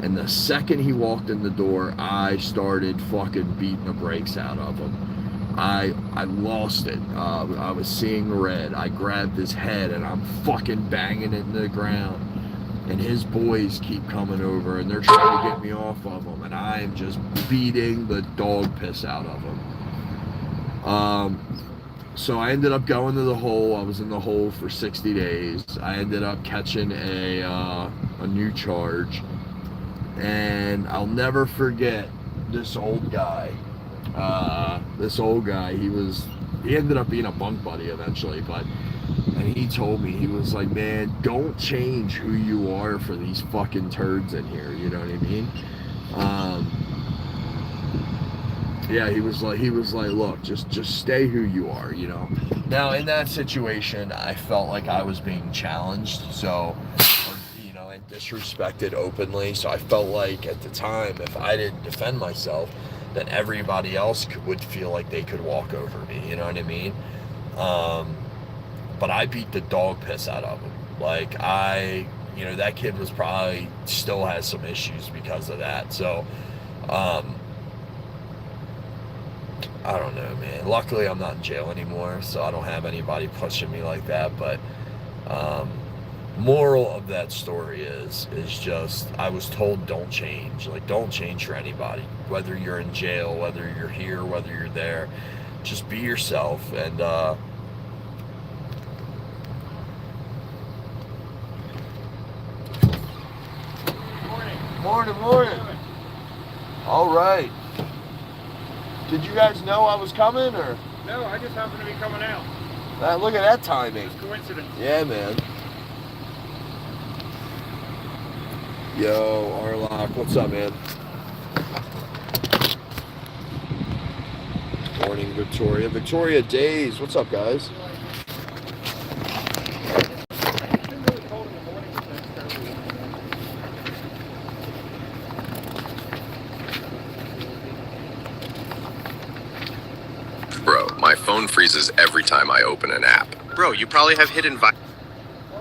And the second he walked in the door, I started fucking beating the brakes out of him. I lost it. I was seeing red. I grabbed his head and I'm fucking banging it into the ground. and his boys keep coming over, and they're trying to get me off of him, and I am just beating the dog piss out of him. So I ended up going to the hole. I was in the hole for 60 days. I ended up catching a new charge, and I'll never forget this old guy. He ended up being a bunk buddy eventually, and he told me, he was like, man, don't change who you are for these fucking turds in here, you know what I mean? Yeah, he was like, look, just stay who you are, you know? Now, in that situation, I felt like I was being challenged, so, you know, and disrespected openly, so I felt like, at the time, if I didn't defend myself, then everybody else would feel like they could walk over me, you know what I mean? But I beat the dog piss out of him. Like, you know, that kid was probably, still has some issues because of that, so, I don't know, man. Luckily, I'm not in jail anymore, so I don't have anybody pushing me like that. But moral of that story is just, I was told don't change. Like, don't change for anybody. Whether you're in jail, whether you're here, whether you're there, just be yourself. And morning. All right. Did you guys know I was coming, or? No, I just happened to be coming out. Look at that timing. It's coincidence. Yeah, man. Yo, Arlock, what's up, man? Morning, Victoria. Victoria Days, what's up, guys? It's been really cold in the morning. Bro, my phone freezes every time I open an app. Bro, you probably have hidden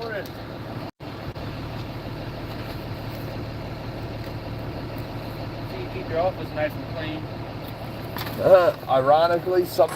Morning. So you keep your office nice and clean. Ironically, some.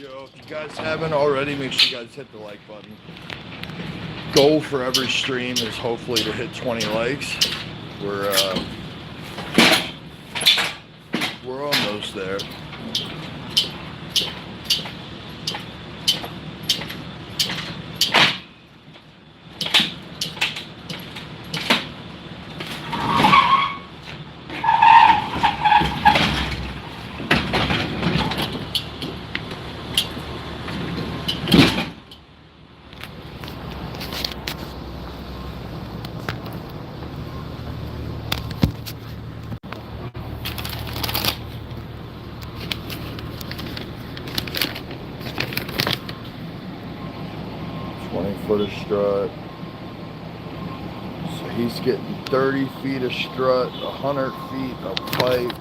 If you guys haven't already, make sure you guys hit the like button. Goal for every stream is hopefully to hit 20 likes. We're almost there. Foot of strut. So he's getting 30 feet of strut, 100 feet of pipe.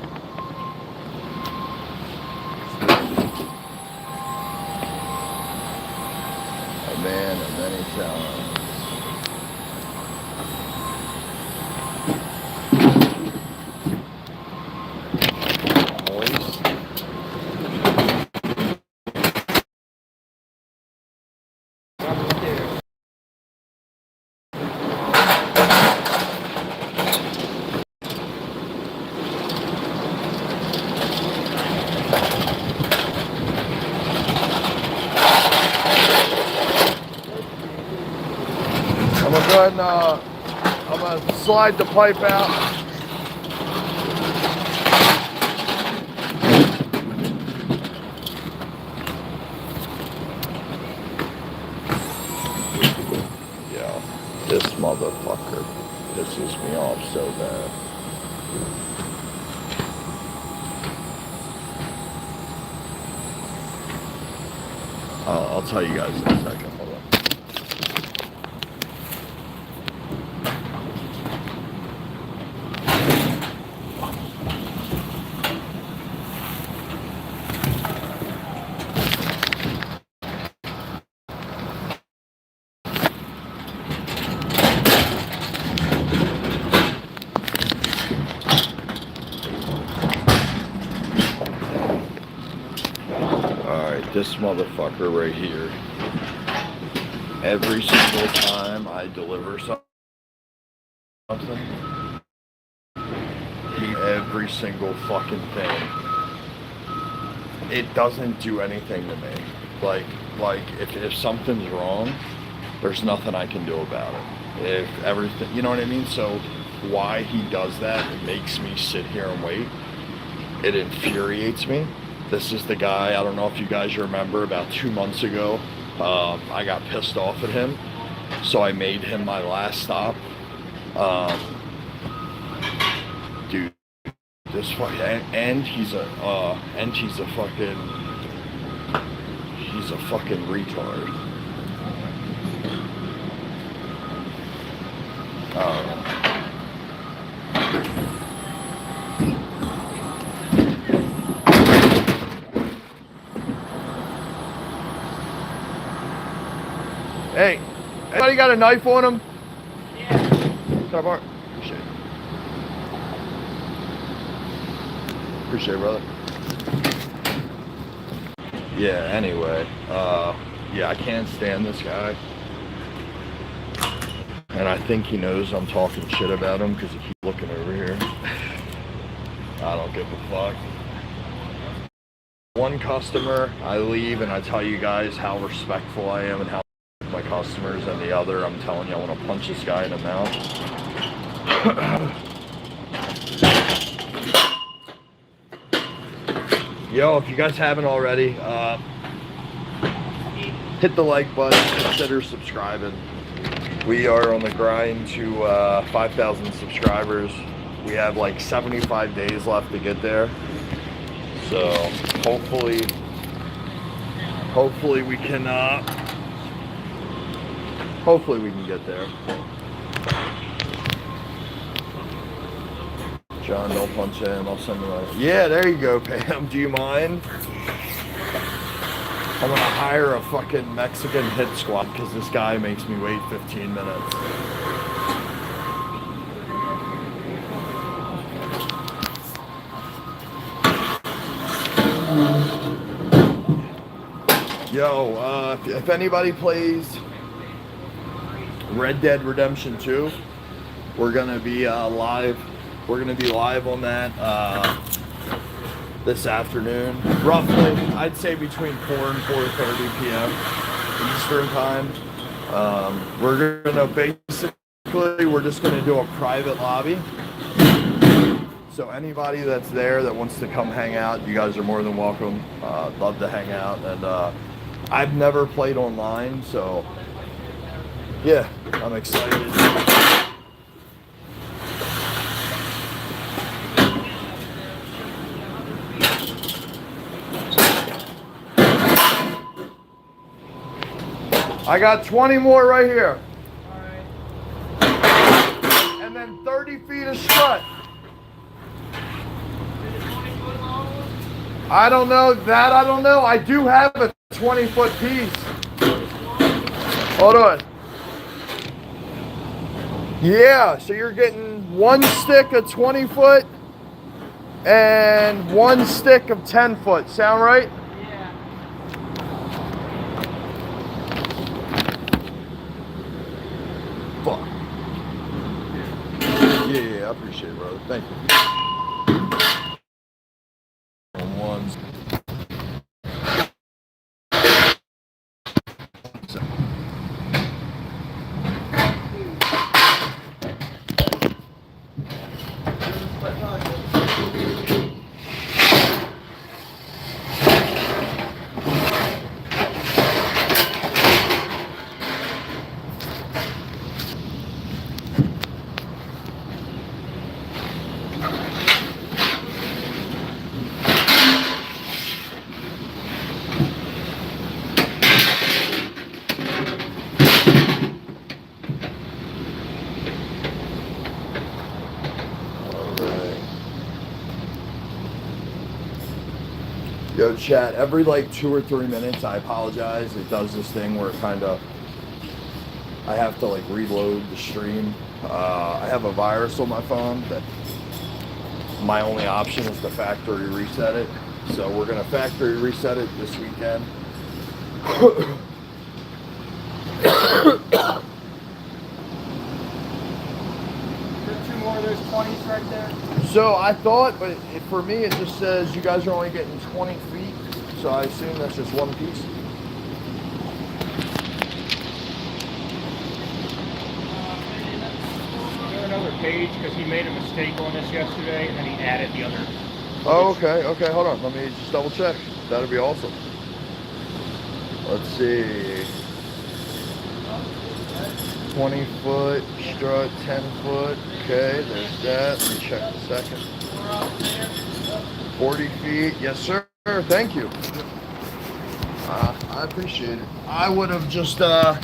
A man of many talents. I'm gonna slide the pipe out. pisses me off so bad. I'll tell you guys in a second. Hold on. Alright, this motherfucker right here. Every single time I deliver something, every single fucking thing, it doesn't do anything to me. Like if something's wrong, there's nothing I can do about it. If everything, you know what I mean? So why he does that, it makes me sit here and wait. It infuriates me. This is the guy, I don't know if you guys remember, about 2 months ago, I got pissed off at him, so I made him my last stop. Dude, this fucking, and he's a fucking retard. Hey, anybody got a knife on him? Yeah. Can I borrow? Appreciate it. Appreciate it, brother. Yeah, anyway, yeah, I can't stand this guy. And I think he knows I'm talking shit about him because he keeps looking over here. I don't give a fuck. One customer, I leave and I tell you guys how respectful I am and how my customers, and the other, I'm telling you, I want to punch this guy in the mouth. Yo, if you guys haven't already, hit the like button, consider subscribing. We are on the grind to 5,000 subscribers. We have like 75 days left to get there. So hopefully we can get there. John, don't punch him. I'll send him a... Yeah, there you go, Pam. Do you mind? I'm gonna hire a fucking Mexican hit squad because this guy makes me wait 15 minutes. Yo, if anybody plays Red Dead Redemption 2, we're gonna be live. We're gonna be live on that this afternoon, roughly. I'd say between 4 and 4:30 p.m. Eastern time. We're just gonna do a private lobby. So anybody that's there that wants to come hang out, you guys are more than welcome. Love to hang out, and I've never played online, so yeah, I'm excited. I got 20 more right here. All right. And then 30 feet of strut. I don't know that. I don't know. I do have a 20-foot piece. Hold on. Yeah, so you're getting one stick of 20 foot and one stick of 10 foot. Sound right? Yeah. Fuck. Yeah, I appreciate it, brother. Thank you. One. Yo, chat, every like 2 or 3 minutes, I apologize. It does this thing where it kind of, I have to like reload the stream. I have a virus on my phone that my only option is to factory reset it. So we're going to factory reset it this weekend. There's 2 more of those 20s right there. So I thought, but for me it just says you guys are only getting 20 feet. So I assume that's just one piece. There's another page because he made a mistake on this yesterday and then he added the other. Oh, okay, okay, hold on. Let me just double check. That'd be awesome. Let's see. 20 foot strut, 10 foot. Okay, there's that. Let me check the second. 40 feet. Yes, sir. Thank you. I appreciate it. I would have just, I'd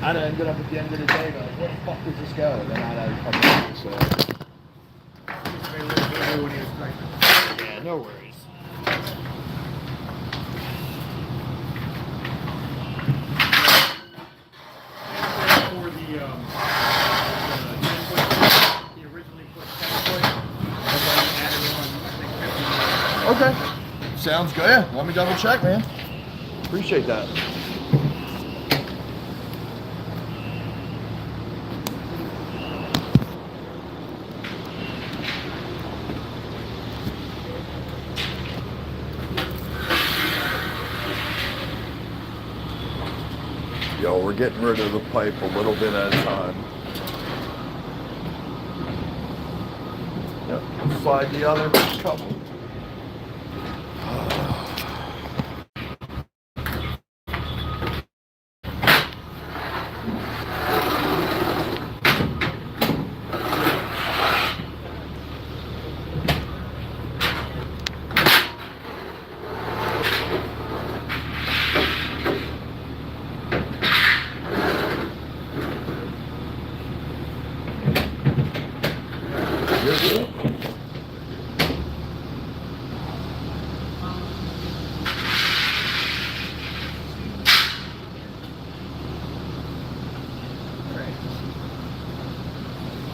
have ended up at the end of the day going, where the fuck does this go? And then I'd have come back, so. Yeah, no worries. For the 10 foot, he originally put 10 foot, and then he added on, I think, 50. Okay. Sounds good. Yeah, let me double check, man. Appreciate that. Yo, we're getting rid of the pipe a little bit at a time. Yep, slide the other couple.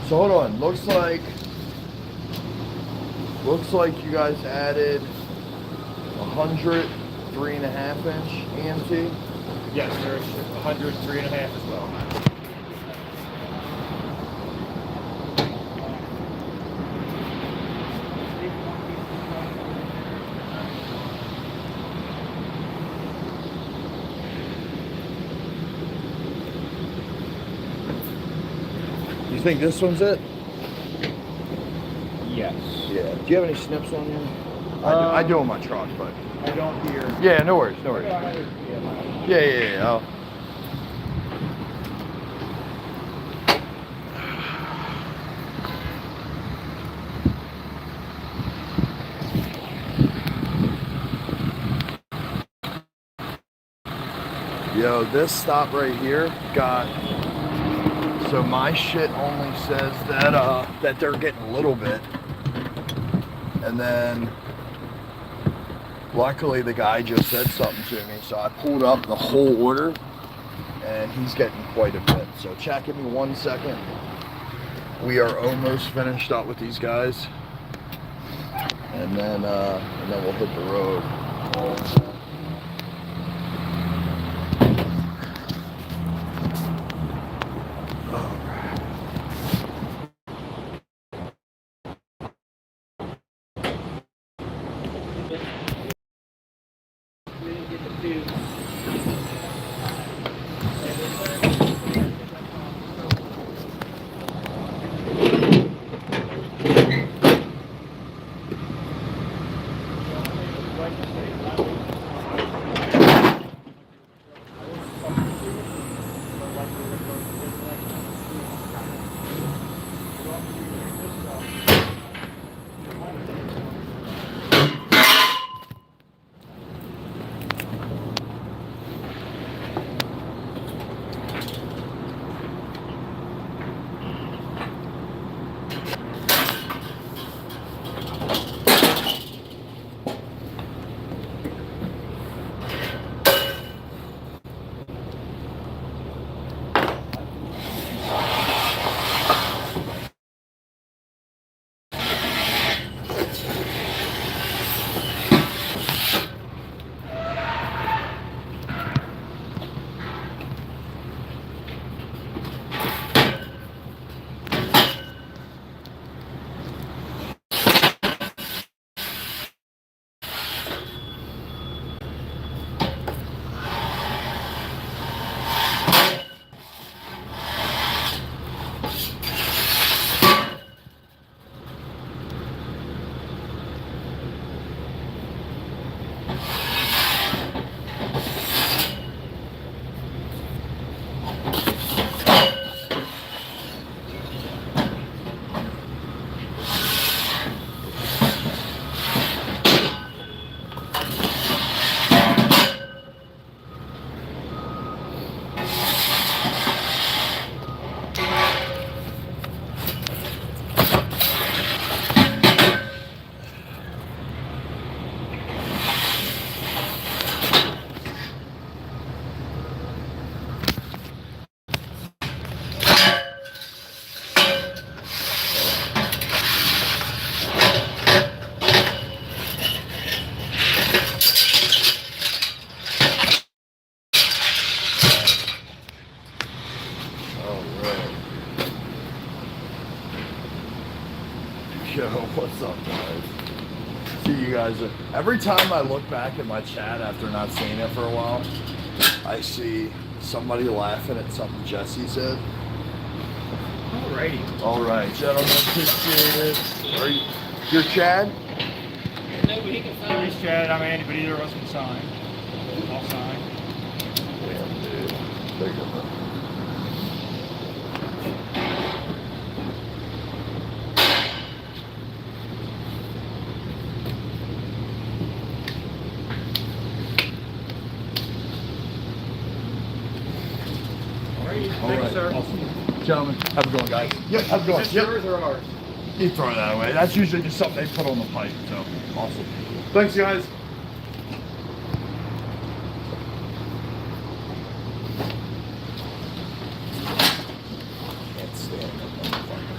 So hold on, looks like you guys added 100 3.5 inch EMT. Yes, there's 100, 3.5 as well. You think this one's it? Yes. Yeah. Do you have any snips on you? I do on my truck, but. I don't hear. Yeah, no worries, no worries. Yeah. Yo, this stop right here got. So my shit only says that they're getting a little bit, and then luckily the guy just said something to me, so I pulled up the whole order, and he's getting quite a bit. So chat, give me 1 second. We are almost finished up with these guys, and then we'll hit the road. Yo, what's up, guys? See you guys. Every time I look back at my chat after not seeing it for a while, I see somebody laughing at something Jesse said. Alrighty. All right, gentlemen, appreciate it. Are you, you're Chad? Nobody can sign. He's Chad, I'm Andy, but either of us can sign. I'll sign. Damn, dude. There you go. All right. Sir. Awesome. Gentlemen, how's it going, guys? Yep, how's it going? Is this yours or ours? You throw that away. That's usually just something they put on the pipe, so awesome. Thanks, guys. Can't stand that motherfucker.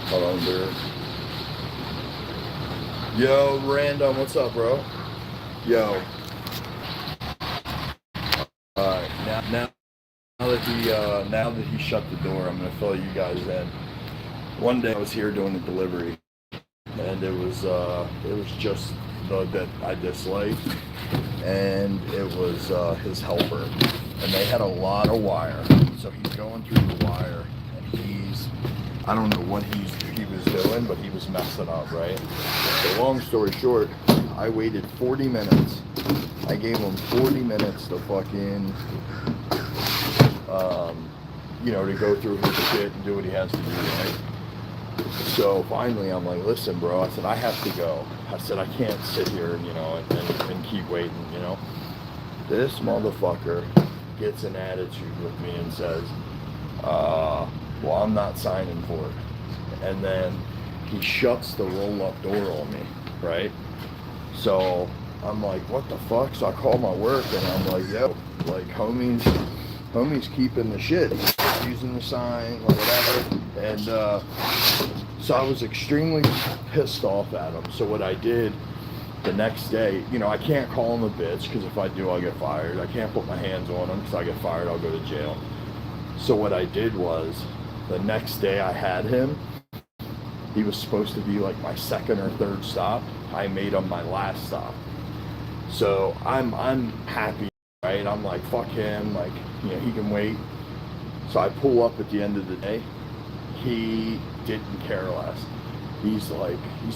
Hold on, dude. Yo, Random, what's up, bro? Yo. Alright, now that he shut the door, I'm gonna fill you guys in. One day I was here doing a delivery, and it was just the that I disliked, and it was his helper, and they had a lot of wire, so he's going through the wire, and I don't know what he was doing, but he was messing up, right? So long story short, I waited 40 minutes. I gave him 40 minutes to fucking, to go through his shit and do what he has to do, right? So finally, I'm like, listen, bro. I said, I have to go. I said, I can't sit here, and keep waiting, This motherfucker gets an attitude with me and says, well, I'm not signing for it. And then he shuts the roll-up door on me, right? So I'm like, what the fuck? So I call my work and I'm like, yo, like homie's keeping the shit. He's using the sign or whatever. And so I was extremely pissed off at him. So what I did the next day, I can't call him a bitch because if I do, I'll get fired. I can't put my hands on him because I get fired, I'll go to jail. So what I did was the next day I had him. He was supposed to be like my second or third stop. I made him my last stop. So I'm happy, right? I'm like, fuck him, like, he can wait. So I pull up at the end of the day. He didn't care less. He's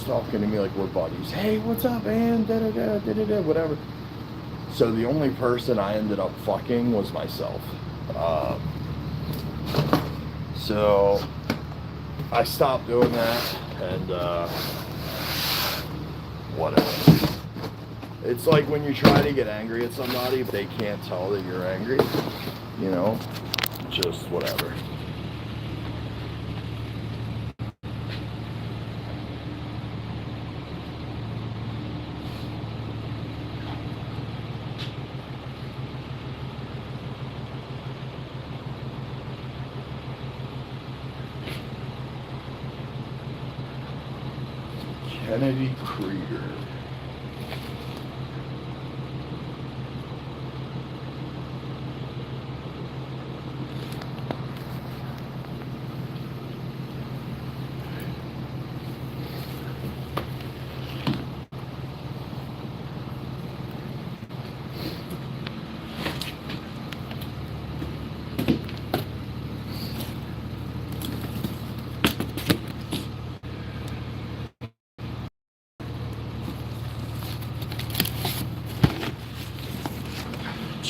talking to me like we're buddies. Hey, what's up, man? Da-da-da, da-da-da, whatever. So the only person I ended up fucking was myself. So I stopped doing that, and whatever. It's like when you try to get angry at somebody, but they can't tell that you're angry, just whatever. Kennedy Krieger.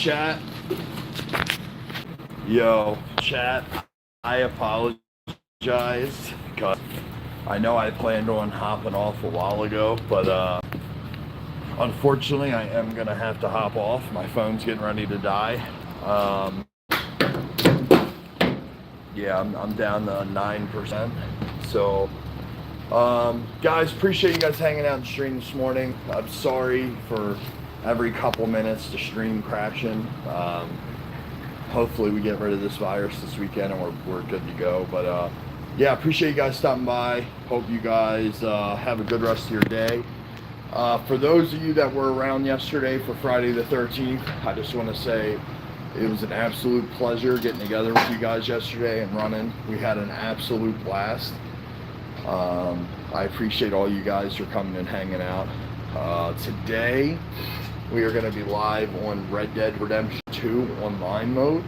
chat. Yo, chat. I apologize because I know I planned on hopping off a while ago, but unfortunately I am gonna have to hop off. My phone's getting ready to die. Yeah, I'm down to 9%. So, guys, appreciate you guys hanging out and stream this morning. I'm sorry for every couple minutes the stream crashing. Hopefully we get rid of this virus this weekend and we're good to go. But yeah, appreciate you guys stopping by. Hope you guys have a good rest of your day. For those of you that were around yesterday for Friday the 13th, I just want to say it was an absolute pleasure getting together with you guys yesterday and running. We had an absolute blast. I appreciate all you guys for coming and hanging out. Today, we are going to be live on Red Dead Redemption 2 online mode.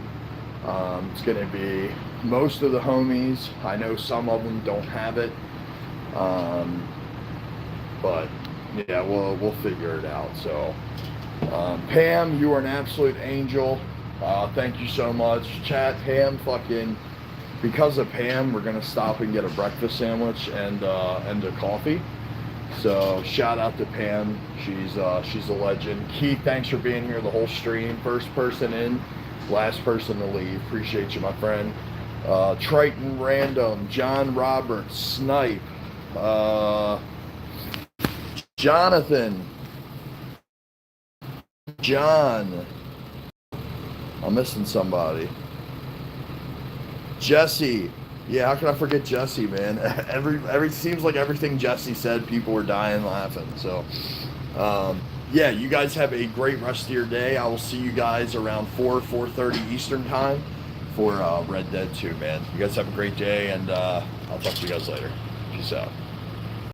It's going to be most of the homies. I know some of them don't have it. But yeah, we'll figure it out. So, Pam, you are an absolute angel. Thank you so much. Chat, Pam, because of Pam, we're gonna stop and get a breakfast sandwich and a coffee. So shout out to Pam. She's a legend. Keith, thanks for being here the whole stream. First person in, last person to leave. Appreciate you, my friend. Triton Random, John Roberts, Snipe, Jonathan, John. I'm missing somebody. Jesse. Yeah, how can I forget Jesse, man? Every seems like everything Jesse said, people were dying laughing. So, yeah, you guys have a great rest of your day. I will see you guys around 4:30 Eastern time for Red Dead 2, man. You guys have a great day, and I'll talk to you guys later. Peace out.